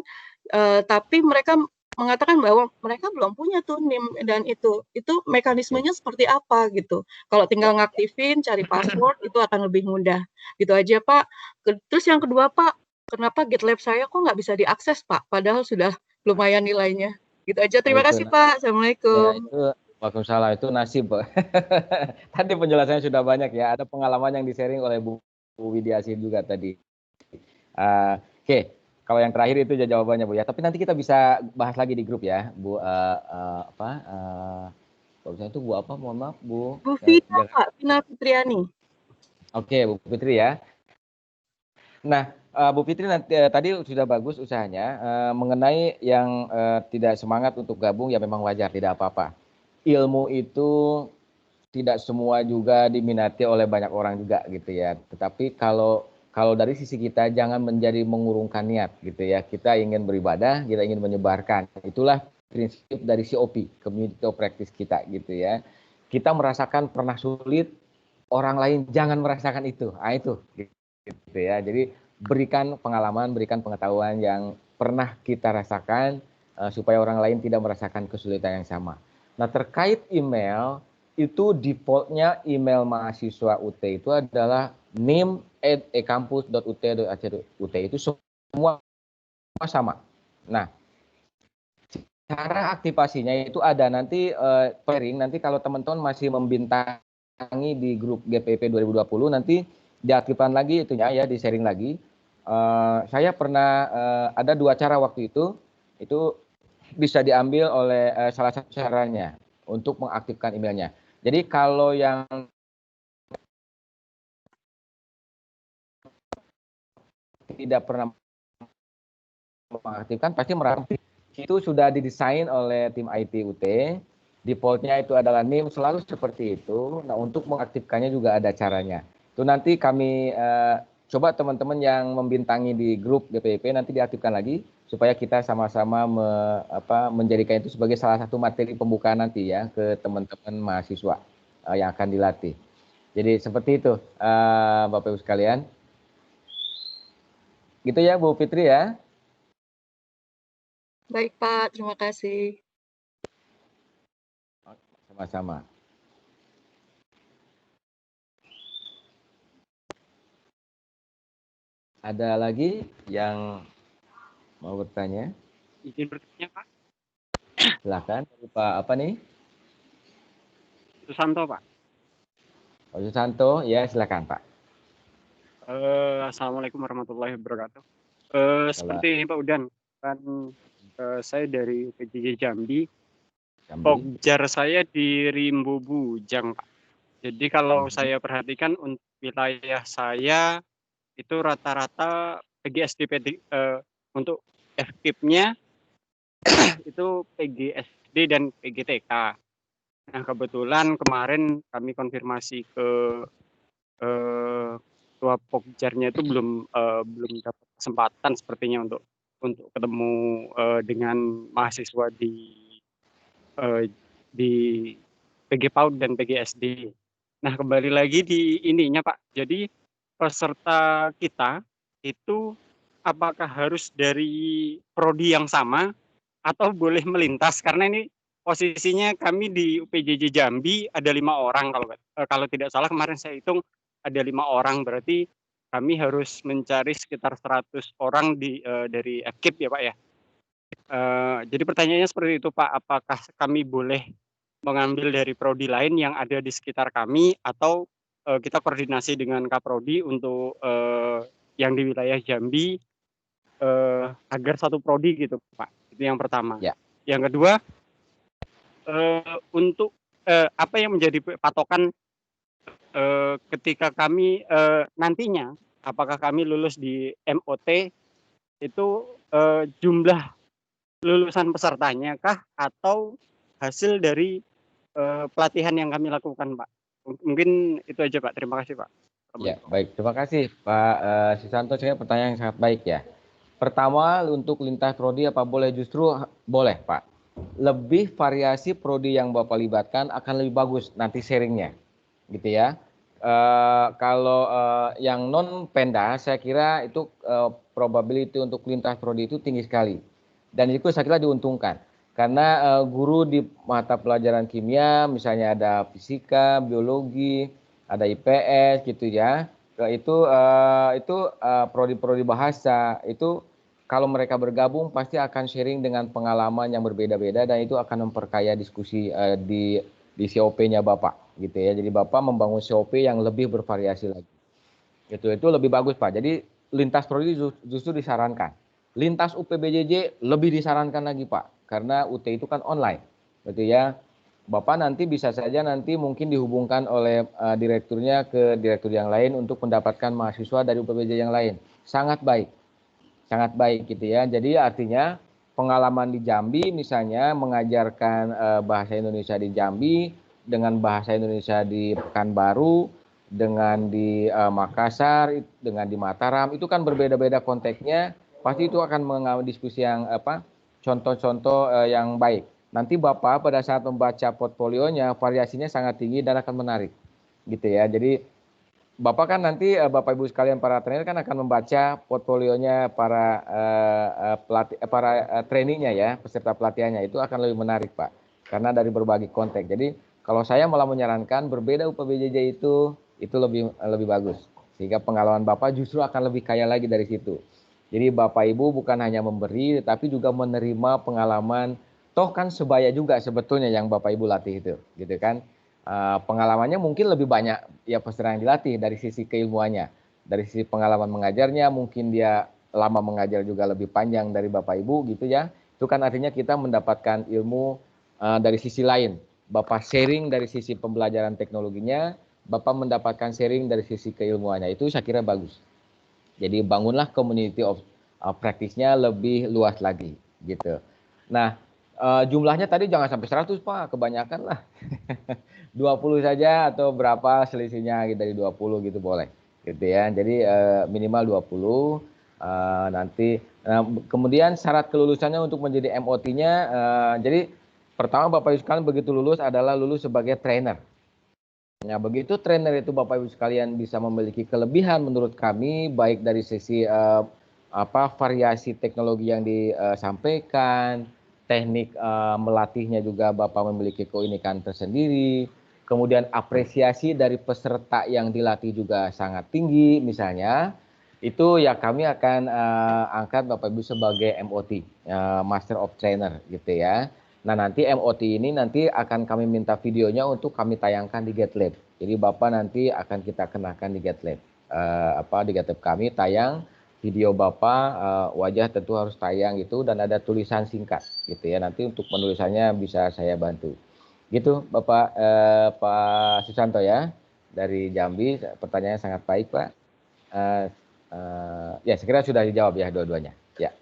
tapi mereka mengatakan bahwa mereka belum punya tuh NIM dan itu mekanismenya seperti apa gitu. Kalau tinggal ngaktifin, cari password itu akan lebih mudah. Gitu aja Pak. Terus yang kedua Pak, kenapa GitLab saya kok nggak bisa diakses Pak? Padahal sudah lumayan nilainya. Gitu aja. Terima kasih Pak. Assalamualaikum. Ya, itu Waalaikumsalam, itu nasib. Tadi penjelasannya sudah banyak ya. Ada pengalaman yang di-sharing oleh Bu Widiasi juga tadi. Oke. Kalau yang terakhir itu jawabannya Bu ya. Tapi nanti kita bisa bahas lagi di grup ya, Bu. Kalau itu Bu apa? Mohon maaf Bu. Bu Vina Pak, Vina Fitriani. Oke, Bu Fitri ya. Nah, Bu Fitri tadi sudah bagus usahanya mengenai yang tidak semangat untuk gabung ya memang wajar, tidak apa-apa. Ilmu itu tidak semua juga diminati oleh banyak orang juga gitu ya. Tetapi kalau dari sisi kita jangan menjadi mengurungkan niat gitu ya. Kita ingin beribadah, kita ingin menyebarkan. Itulah prinsip dari COP, Community of Practice kita gitu ya. Kita merasakan pernah sulit, orang lain jangan merasakan itu. Itu gitu ya. Jadi berikan pengalaman, berikan pengetahuan yang pernah kita rasakan supaya orang lain tidak merasakan kesulitan yang sama. Nah, terkait email, itu defaultnya email mahasiswa UT itu adalah nim@ekampus.ut.ac.ut. Itu semua sama. Nah, cara aktivasinya itu ada nanti pairing, nanti kalau teman-teman masih membintangi di grup GPIP 2020 nanti diaktifkan lagi itunya ya, di-sharing lagi. Saya pernah ada 2 cara waktu itu bisa diambil oleh salah satu caranya untuk mengaktifkan emailnya. Jadi kalau yang tidak pernah mengaktifkan pasti merasa itu sudah didesain oleh tim IT UT. Defaultnya itu adalah NIM, selalu seperti itu. Nah, untuk mengaktifkannya juga ada caranya. Itu nanti kami coba teman-teman yang membintangi di grup GPIP nanti diaktifkan lagi supaya kita sama-sama menjadikan itu sebagai salah satu materi pembukaan nanti ya ke teman-teman mahasiswa yang akan dilatih. Jadi seperti itu Bapak Ibu sekalian. Gitu ya Bu Fitri ya. Baik Pak, terima kasih. Sama-sama. Ada lagi yang mau bertanya? Izin bertanya Pak. Silakan, Pak apa nih? Susanto Pak. Pak Susanto, ya silakan Pak. Assalamualaikum warahmatullahi wabarakatuh. Seperti ini Pak Udan, kan saya dari UPJJ Jambi. Pokjar saya di Rimbo Bujang Pak. Jadi kalau saya perhatikan untuk wilayah saya itu rata-rata PGSD untuk FKIP-nya itu PGSD dan PGTK. Nah kebetulan kemarin kami konfirmasi ke ketua Pokjarnya itu belum dapat kesempatan sepertinya untuk ketemu dengan mahasiswa di PG PAUD dan PGSD. Nah kembali lagi di ininya Pak. Jadi peserta kita itu apakah harus dari prodi yang sama atau boleh melintas? Karena ini posisinya kami di UPJJ Jambi ada 5 orang kalau tidak salah kemarin saya hitung ada 5 orang, berarti kami harus mencari sekitar 100 orang dari FKIP ya Pak ya. Jadi pertanyaannya seperti itu Pak, apakah kami boleh mengambil dari prodi lain yang ada di sekitar kami atau kita koordinasi dengan Kaprodi untuk yang di wilayah Jambi agar satu prodi gitu Pak. Itu yang pertama. Ya. Yang kedua, untuk apa yang menjadi patokan ketika kami nantinya apakah kami lulus di MOT itu jumlah lulusan pesertanya kah atau hasil dari pelatihan yang kami lakukan Pak? Mungkin itu aja Pak. Terima kasih Pak. Ya, baik. Terima kasih Pak Susanto. Saya pertanyaan yang sangat baik ya. Pertama, untuk lintas prodi apa boleh? Justru boleh Pak. Lebih variasi prodi yang Bapak libatkan akan lebih bagus nanti sharingnya, gitu ya. Kalau yang non Penda, saya kira itu probability untuk lintas prodi itu tinggi sekali. Dan itu saya kira diuntungkan. Karena guru di mata pelajaran kimia, misalnya ada fisika, biologi, ada IPS gitu ya. Itu prodi-prodi bahasa itu kalau mereka bergabung pasti akan sharing dengan pengalaman yang berbeda-beda dan itu akan memperkaya diskusi di COP-nya Bapak gitu ya. Jadi Bapak membangun COP yang lebih bervariasi lagi. Itu lebih bagus Pak. Jadi lintas prodi justru disarankan. Lintas UPBJJ lebih disarankan lagi Pak. Karena UT itu kan online. Gitu ya. Bapak nanti bisa saja nanti mungkin dihubungkan oleh direkturnya ke direktur yang lain untuk mendapatkan mahasiswa dari UPBJ yang lain. Sangat baik gitu ya. Jadi artinya pengalaman di Jambi misalnya mengajarkan bahasa Indonesia di Jambi dengan bahasa Indonesia di Pekanbaru, dengan di Makassar, dengan di Mataram itu kan berbeda-beda konteksnya. Pasti itu akan mengalami diskusi yang contoh-contoh yang baik. Nanti Bapak pada saat membaca portfolionya variasinya sangat tinggi dan akan menarik gitu ya. Jadi Bapak kan nanti Bapak Ibu sekalian para trainer kan akan membaca portfolionya para trainingnya ya, peserta pelatihannya itu akan lebih menarik Pak. Karena dari berbagai konteks. Jadi kalau saya malah menyarankan berbeda UPBJJ itu lebih bagus. Sehingga pengalaman Bapak justru akan lebih kaya lagi dari situ. Jadi Bapak Ibu bukan hanya memberi tapi juga menerima pengalaman. Toh kan sebaya juga sebetulnya yang Bapak Ibu latih itu, gitu kan. Pengalamannya mungkin lebih banyak ya peserta yang dilatih dari sisi keilmuannya, dari sisi pengalaman mengajarnya mungkin dia lama mengajar juga lebih panjang dari Bapak Ibu gitu ya. Itu kan artinya kita mendapatkan ilmu dari sisi lain. Bapak sharing dari sisi pembelajaran teknologinya, Bapak mendapatkan sharing dari sisi keilmuannya. Itu saya kira bagus. Jadi bangunlah community of practice-nya lebih luas lagi gitu. Nah, jumlahnya tadi jangan sampai 100 Pak, kebanyakan lah. 20 saja atau berapa selisihnya dari 20 gitu boleh. Gitu ya. Jadi minimal 20 nanti kemudian syarat kelulusannya untuk menjadi MOT-nya jadi pertama Bapak Ibu sekalian begitu lulus adalah lulus sebagai trainer. Nah, begitu trainer itu Bapak Ibu sekalian bisa memiliki kelebihan menurut kami baik dari sisi variasi teknologi yang disampaikan, teknik melatihnya juga Bapak memiliki keunikan tersendiri, kemudian apresiasi dari peserta yang dilatih juga sangat tinggi misalnya, itu ya kami akan angkat Bapak Ibu sebagai MOT, Master of Trainer gitu ya. Nah nanti MOT ini nanti akan kami minta videonya untuk kami tayangkan di GitLab. Jadi Bapak nanti akan kita kenakan di GitLab. Di GitLab kami tayang video Bapak, wajah tentu harus tayang gitu dan ada tulisan singkat gitu ya. Nanti untuk penulisannya bisa saya bantu. Gitu Bapak Pak Susanto ya dari Jambi, pertanyaannya sangat baik Pak. Ya saya kira sudah dijawab ya dua-duanya. Ya.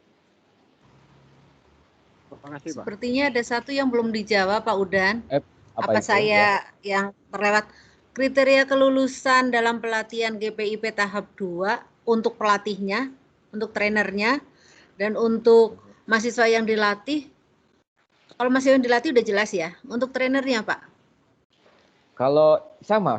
Sepertinya ada satu yang belum dijawab Pak Udan. Apa itu? saya yang terlewat? Kriteria kelulusan dalam pelatihan GPIP tahap 2 untuk pelatihnya, untuk trainernya, dan untuk mahasiswa yang dilatih. Kalau mahasiswa yang dilatih udah jelas ya. Untuk trainernya Pak? Kalau sama,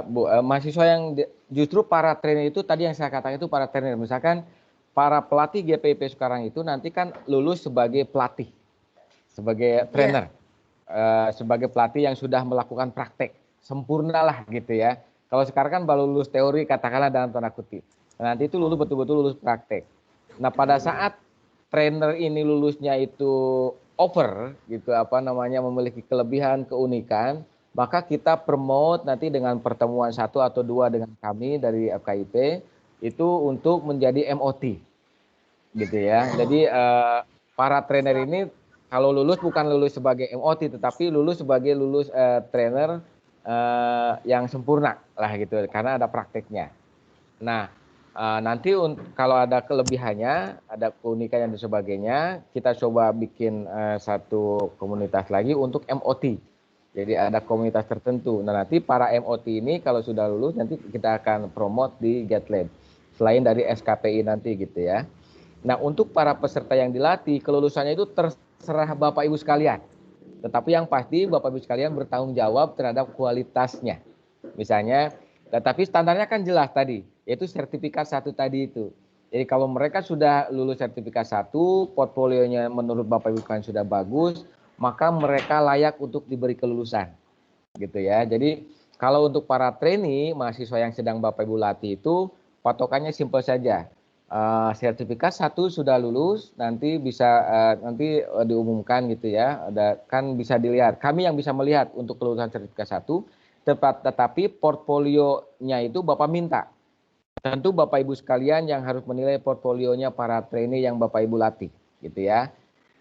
Bu, mahasiswa yang justru para trainer itu tadi yang saya katakan itu para trainer. Misalkan para pelatih GPIP sekarang itu nanti kan lulus sebagai pelatih, sebagai trainer, sebagai pelatih yang sudah melakukan praktek sempurna lah gitu ya. Kalau sekarang kan baru lulus teori katakanlah dalam tanda kutip. Nanti itu lulus betul-betul lulus praktek. Nah pada saat trainer ini lulusnya itu over gitu, apa namanya, memiliki kelebihan, keunikan, maka kita promote nanti dengan pertemuan 1 atau 2 dengan kami dari FKIP itu untuk menjadi MOT gitu ya. Jadi para trainer ini kalau lulus bukan lulus sebagai MOT, tetapi lulus sebagai trainer yang sempurna lah gitu, karena ada prakteknya. Nah, nanti kalau ada kelebihannya, ada keunikan dan sebagainya, kita coba bikin satu komunitas lagi untuk MOT. Jadi ada komunitas tertentu. Nah, nanti para MOT ini kalau sudah lulus nanti kita akan promote di GetLab. Selain dari SKPI nanti gitu ya. Nah, untuk para peserta yang dilatih, kelulusannya itu terserah Bapak Ibu sekalian. Tetapi yang pasti Bapak Ibu sekalian bertanggung jawab terhadap kualitasnya. Misalnya, tapi standarnya kan jelas tadi, yaitu sertifikat 1 tadi itu. Jadi kalau mereka sudah lulus sertifikat 1, portfolionya menurut Bapak Ibu sekalian sudah bagus, maka mereka layak untuk diberi kelulusan. Gitu ya. Jadi kalau untuk para trainee, mahasiswa yang sedang Bapak Ibu latih itu, patokannya simpel saja. Sertifikat 1 sudah lulus, nanti bisa diumumkan gitu ya. Kan bisa dilihat. Kami yang bisa melihat untuk kelulusan sertifikat 1, tetapi portfolionya itu Bapak minta. Tentu Bapak Ibu sekalian yang harus menilai portfolionya para trainee yang Bapak Ibu latih, gitu ya.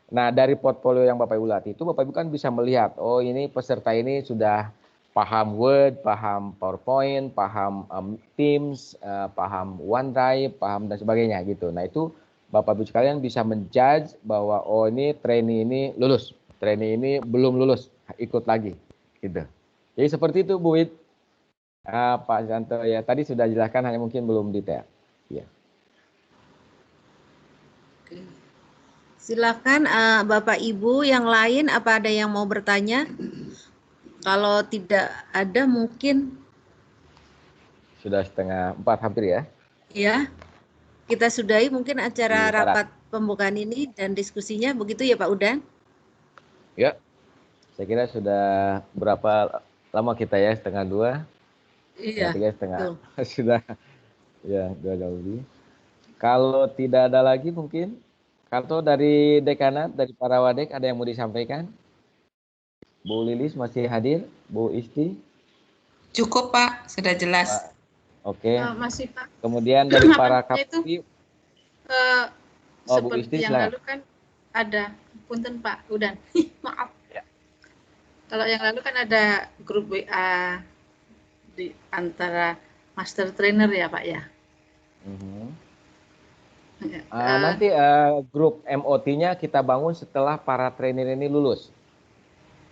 Nah, dari portfolio yang Bapak Ibu latih itu Bapak Ibu kan bisa melihat, oh ini peserta ini sudah paham Word, paham PowerPoint, paham Teams, paham OneDrive, paham dan sebagainya gitu. Nah, itu Bapak Ibu sekalian bisa menjudge bahwa oh ini trainee ini lulus, trainee ini belum lulus, ikut lagi gitu. Jadi seperti itu Bu Wid. Pak Janto ya, tadi sudah jelaskan, hanya mungkin belum detail. Ya. Silakan Bapak Ibu yang lain, apa ada yang mau bertanya? Kalau tidak ada mungkin. Sudah 3:30 hampir ya. Ya, kita sudahi mungkin acara rapat pembukaan ini dan diskusinya, begitu ya Pak Udan? Ya, saya kira sudah berapa lama kita ya, 1:30. Iya, 3:30 sudah ya, 2 jam lebih. Kalau tidak ada lagi mungkin, kalau dari dekanat, dari para wadek ada yang mau disampaikan? Bu Lilis masih hadir, Bu Isti? Cukup Pak, sudah jelas. Oke. Masih Pak. Kemudian dari para KPI, Bu Seperti Isti, yang silakan. lalu kan ada, punten Pak Udan, maaf. Ya. Kalau yang lalu kan ada grup WA di antara master trainer ya Pak ya. Nanti grup MOT-nya kita bangun setelah para trainer ini lulus,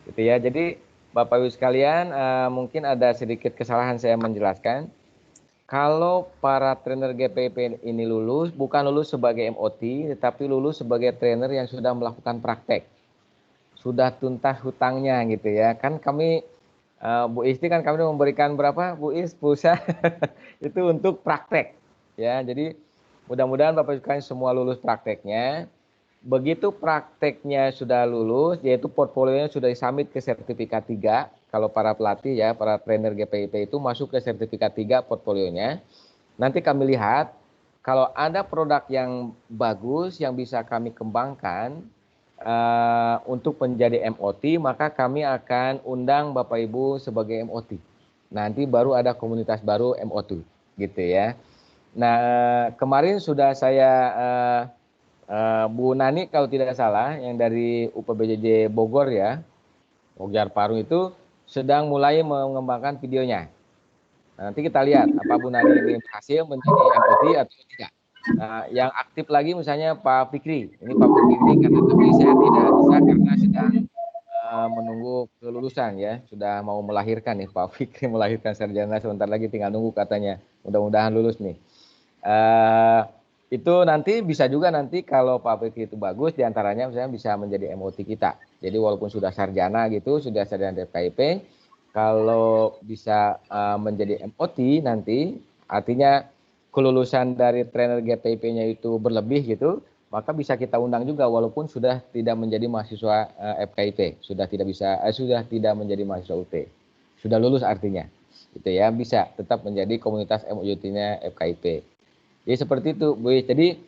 gitu ya. Jadi Bapak Ibu sekalian, mungkin ada sedikit kesalahan saya menjelaskan. Kalau para trainer GPIP ini lulus, bukan lulus sebagai MOT, tetapi lulus sebagai trainer yang sudah melakukan praktek, sudah tuntas hutangnya gitu ya. Kan kami Bu Isti kan kami memberikan berapa Bu Is pulsa itu untuk praktek ya. Jadi mudah-mudahan Bapak Ibu sekalian semua lulus prakteknya. Begitu prakteknya sudah lulus, yaitu portfolionya sudah disamit ke sertifikat 3. Kalau para pelatih ya, para trainer GPIP itu masuk ke sertifikat 3 portfolionya. Nanti kami lihat kalau ada produk yang bagus yang bisa kami kembangkan untuk menjadi MOT, maka kami akan undang Bapak Ibu sebagai MOT. Nanti baru ada komunitas baru MOT gitu ya. Nah, kemarin sudah saya Bu Nani kalau tidak salah yang dari UPBJJ Bogor ya, Bogor Parung itu sedang mulai mengembangkan videonya. Nah, nanti kita lihat apa Bu Nani ini berhasil menjadi MOT atau tidak. Nah, yang aktif lagi misalnya Pak Fikri. Ini Pak Fikri ini karena tapi saya tidak bisa karena sedang menunggu kelulusan ya. Sudah mau melahirkan nih Pak Fikri, melahirkan sarjana, sebentar lagi tinggal nunggu katanya. Mudah-mudahan lulus nih. Itu nanti bisa juga nanti kalau Pak Fikri itu bagus, diantaranya misalnya bisa menjadi MOT kita. Jadi walaupun sudah sarjana gitu, sudah sarjana FKIP, kalau bisa menjadi MOT nanti, artinya kelulusan dari trainer GPIP-nya itu berlebih gitu, maka bisa kita undang juga walaupun sudah tidak menjadi mahasiswa FKIP, sudah tidak menjadi mahasiswa UT. Sudah lulus artinya. Gitu ya, bisa tetap menjadi komunitas MOT-nya FKIP. Jadi seperti itu, Bu. Jadi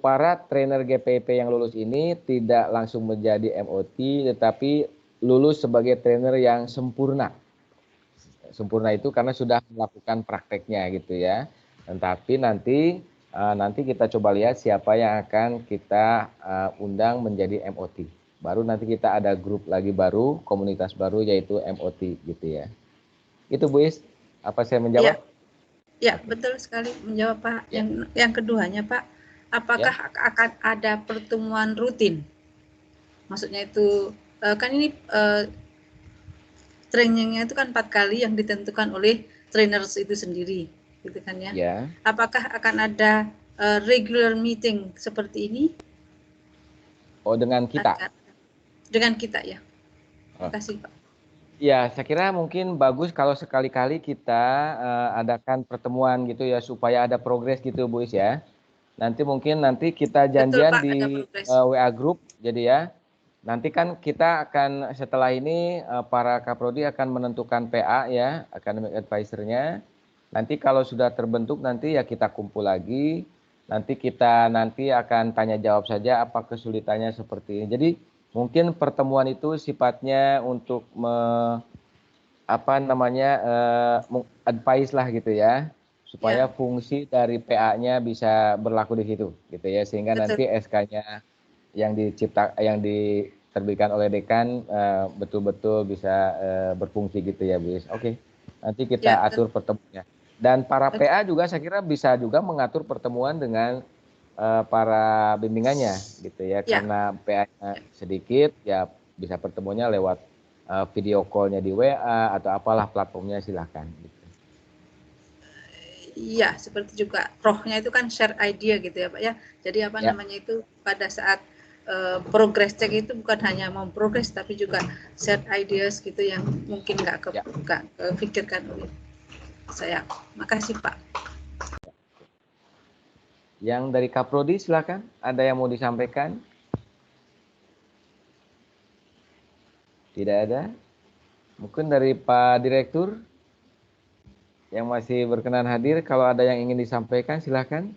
para trainer GPIP yang lulus ini tidak langsung menjadi MOT, tetapi lulus sebagai trainer yang sempurna. Sempurna itu karena sudah melakukan prakteknya gitu ya. Tetapi nanti kita coba lihat siapa yang akan kita undang menjadi MOT. Baru nanti kita ada grup lagi baru, komunitas baru yaitu MOT gitu ya. Itu Bu Is, apa saya menjawab? Ya, betul sekali menjawab Pak. Yang keduanya Pak, apakah akan ada pertemuan rutin? Maksudnya itu kan ini trainingnya itu kan 4 kali yang ditentukan oleh trainers itu sendiri, gitu kan ya? Apakah akan ada regular meeting seperti ini? Oh, dengan kita? Dengan kita ya. Terima kasih Pak. Ya, saya kira mungkin bagus kalau sekali-kali kita adakan pertemuan gitu ya supaya ada progres gitu Bu Is ya. Nanti kita janjian Pak, di WA group jadi ya. Nanti kan kita akan setelah ini para Kaprodi akan menentukan PA ya, Academic Advisor-nya. Nanti kalau sudah terbentuk nanti ya kita kumpul lagi. Nanti kita akan tanya jawab saja apa kesulitannya seperti ini. Jadi mungkin pertemuan itu sifatnya untuk advice lah gitu ya, supaya fungsi dari PA-nya bisa berlaku di situ gitu ya, sehingga nanti SK-nya yang diterbitkan oleh dekan betul-betul bisa berfungsi gitu ya Bu Is. Oke. Nanti kita atur pertemuannya. Dan para PA juga saya kira bisa juga mengatur pertemuan dengan para bimbingannya gitu ya, karena PA-nya sedikit ya bisa pertemuannya lewat video call-nya di WA atau apalah platformnya, silahkan gitu. Iya, seperti juga rohnya itu kan share idea gitu ya Pak ya. Jadi namanya itu pada saat progress check itu bukan hanya mau progress tapi juga share ideas gitu yang mungkin nggak kepikirkan oleh saya. Makasih Pak. Yang dari Kaprodi silakan, ada yang mau disampaikan? Tidak ada? Mungkin dari Pak Direktur yang masih berkenan hadir, kalau ada yang ingin disampaikan silakan.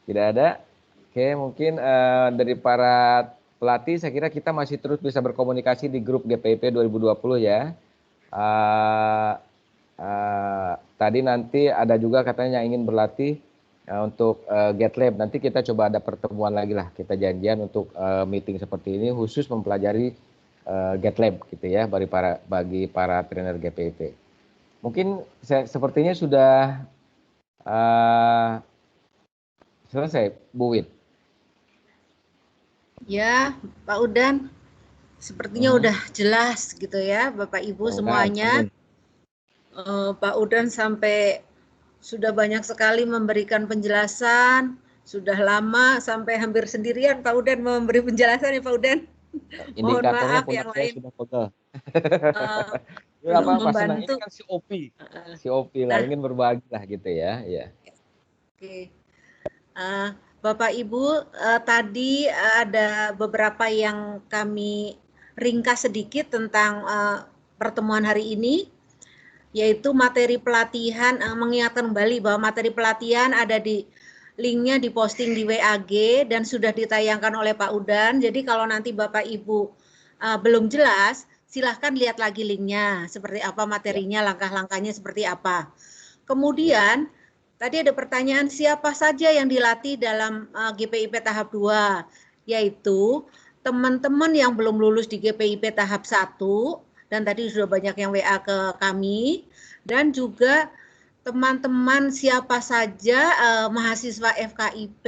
Tidak ada? Oke, mungkin dari para pelatih saya kira kita masih terus bisa berkomunikasi di grup GPIP 2020 ya. Tadi nanti ada juga katanya yang ingin berlatih untuk GetLab. Nanti kita coba ada pertemuan lagi lah, kita janjian untuk meeting seperti ini khusus mempelajari GetLab gitu ya bagi para trainer GPIP. Mungkin sepertinya sudah selesai Bu Wid. Ya Pak Udan, sepertinya udah jelas gitu ya Bapak Ibu semuanya. Pak Udan sampai sudah banyak sekali memberikan penjelasan, sudah lama sampai hampir sendirian Pak Udan memberi penjelasan ya Pak Udan. Mohon maaf yang lain. Sudah pegel. Belum membantu. Ini kan si OP lah, ingin berbagi lah gitu ya. Oke. Bapak Ibu, tadi ada beberapa yang kami ringkas sedikit tentang pertemuan hari ini, yaitu materi pelatihan. Mengingatkan kembali bahwa materi pelatihan ada di linknya diposting di WAG dan sudah ditayangkan oleh Pak Udan. Jadi kalau nanti Bapak Ibu belum jelas, silahkan lihat lagi linknya, seperti apa materinya, langkah-langkahnya seperti apa. Kemudian tadi ada pertanyaan siapa saja yang dilatih dalam GPIP tahap 2, yaitu teman-teman yang belum lulus di GPIP tahap 1, dan tadi sudah banyak yang WA ke kami, dan juga teman-teman siapa saja mahasiswa FKIP,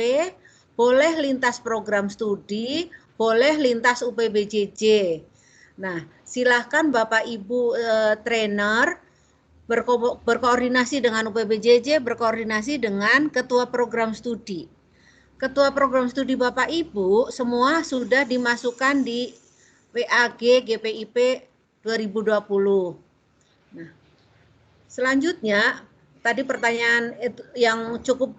boleh lintas program studi, boleh lintas UPBJJ. Nah, silahkan Bapak Ibu trainer berkoordinasi dengan UPBJJ, berkoordinasi dengan Ketua Program Studi. Ketua Program Studi Bapak Ibu semua sudah dimasukkan di WAG GPIP 2020. Nah, selanjutnya, tadi pertanyaan yang cukup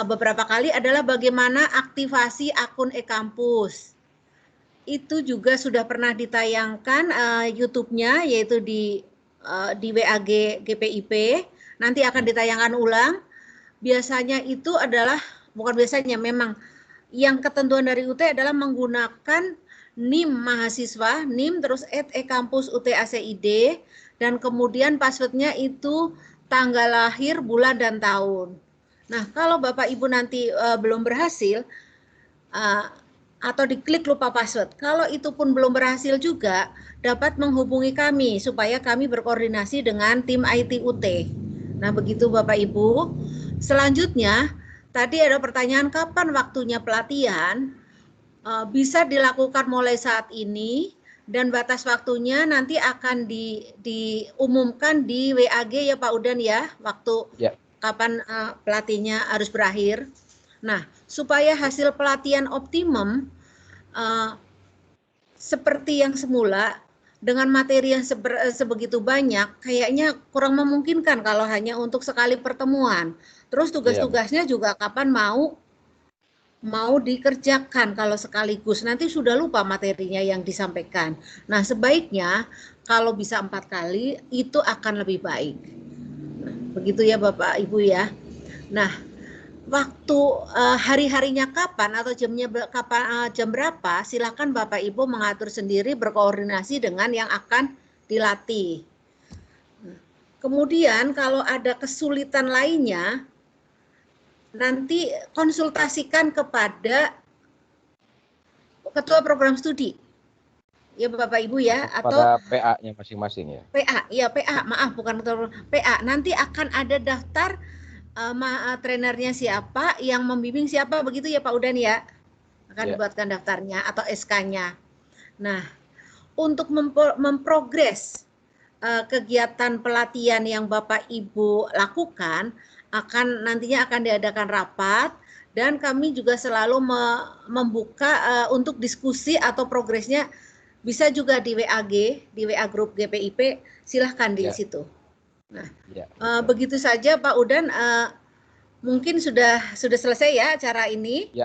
beberapa kali adalah bagaimana aktivasi akun e-kampus. Itu juga sudah pernah ditayangkan YouTube-nya, yaitu di di WAG GPIP, nanti akan ditayangkan ulang. Biasanya itu adalah, bukan biasanya, memang yang ketentuan dari UT adalah menggunakan NIM mahasiswa, NIM terus @e-kampus UT-ACID, dan kemudian passwordnya itu tanggal lahir, bulan, dan tahun. Nah, kalau Bapak Ibu nanti belum berhasil, atau diklik lupa password, kalau itu pun belum berhasil juga, dapat menghubungi kami supaya kami berkoordinasi dengan tim IT UT. Nah, begitu Bapak Ibu. Selanjutnya, tadi ada pertanyaan kapan waktunya pelatihan. Bisa dilakukan mulai saat ini, dan batas waktunya nanti akan diumumkan di WAG ya Pak Udan ya, waktu kapan pelatihnya harus berakhir. Nah, supaya hasil pelatihan optimum seperti yang semula, dengan materi yang sebegitu banyak, kayaknya kurang memungkinkan kalau hanya untuk sekali pertemuan. Terus tugas-tugasnya juga kapan mau dikerjakan kalau sekaligus, nanti sudah lupa materinya yang disampaikan. Nah, sebaiknya kalau bisa 4 kali itu akan lebih baik. Nah, begitu ya Bapak Ibu ya. Nah, waktu hari-harinya kapan atau jamnya kapan, jam berapa, silakan Bapak Ibu mengatur sendiri, berkoordinasi dengan yang akan dilatih. Kemudian kalau ada kesulitan lainnya, nanti konsultasikan kepada ketua program studi, ya Bapak Ibu ya, pada atau PA-nya masing-masing ya. PA, ya PA, maaf bukan ketua PA. Nanti akan ada daftar trenernya siapa, yang membimbing siapa, begitu ya Pak Udan ya. Akan dibuatkan daftarnya atau SK-nya. Nah, untuk memprogres kegiatan pelatihan yang Bapak Ibu lakukan, nantinya akan diadakan rapat, dan kami juga selalu membuka untuk diskusi atau progresnya, bisa juga di WAG, di WA Group GPIP, silahkan di situ. Nah, begitu saja Pak Udan, mungkin sudah selesai ya acara ini.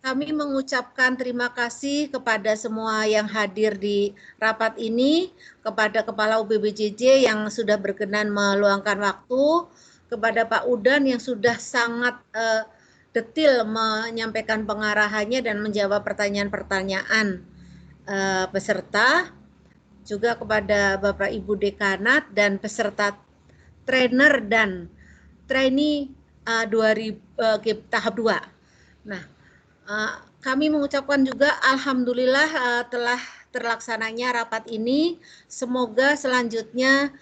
Kami mengucapkan terima kasih kepada semua yang hadir di rapat ini, kepada Kepala UPBJJ yang sudah berkenan meluangkan waktu, kepada Pak Udan yang sudah sangat detil menyampaikan pengarahannya dan menjawab pertanyaan-pertanyaan peserta, juga kepada Bapak Ibu Dekanat dan peserta trainer dan trainee tahap 2. Nah, kami mengucapkan juga alhamdulillah telah terlaksananya rapat ini. Semoga selanjutnya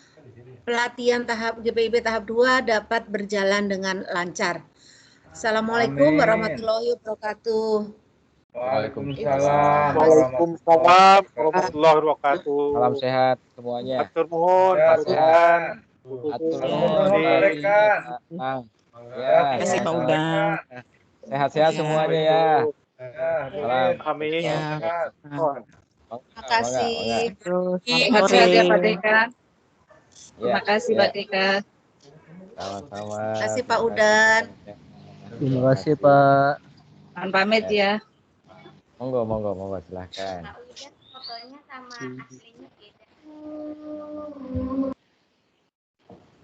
pelatihan tahap GPIP tahap 2 dapat berjalan dengan lancar. Assalamualaikum warahmatullahi wabarakatuh. Waalaikumsalam warahmatullahi wabarakatuh. Salam sehat semuanya. Atur nuhun, sehat. Atur nuhun. Terima kasih Pak Udan. Sehat-sehat semuanya ya. Salam. Amin. Terima kasih. Sehat-sehat ya Pak Dekan. Terima kasih Pak Dekan. Sama-sama. Terima kasih Pak Udan. Terima kasih Pak. Mohon pamit ya. Monggo silahkan.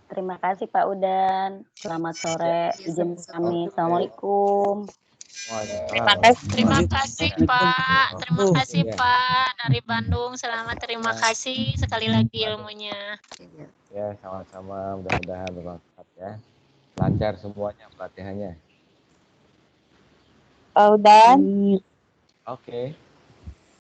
Terima kasih Pak Udan. Selamat sore. Izin kami. Assalamualaikum. Terima kasih Pak. Terima kasih Pak dari Bandung. Selamat, terima kasih sekali lagi ilmunya. Ya, sama-sama, mudah-mudahan bermanfaat ya. Lancar semuanya pelatihannya. Pak Udan. Oke.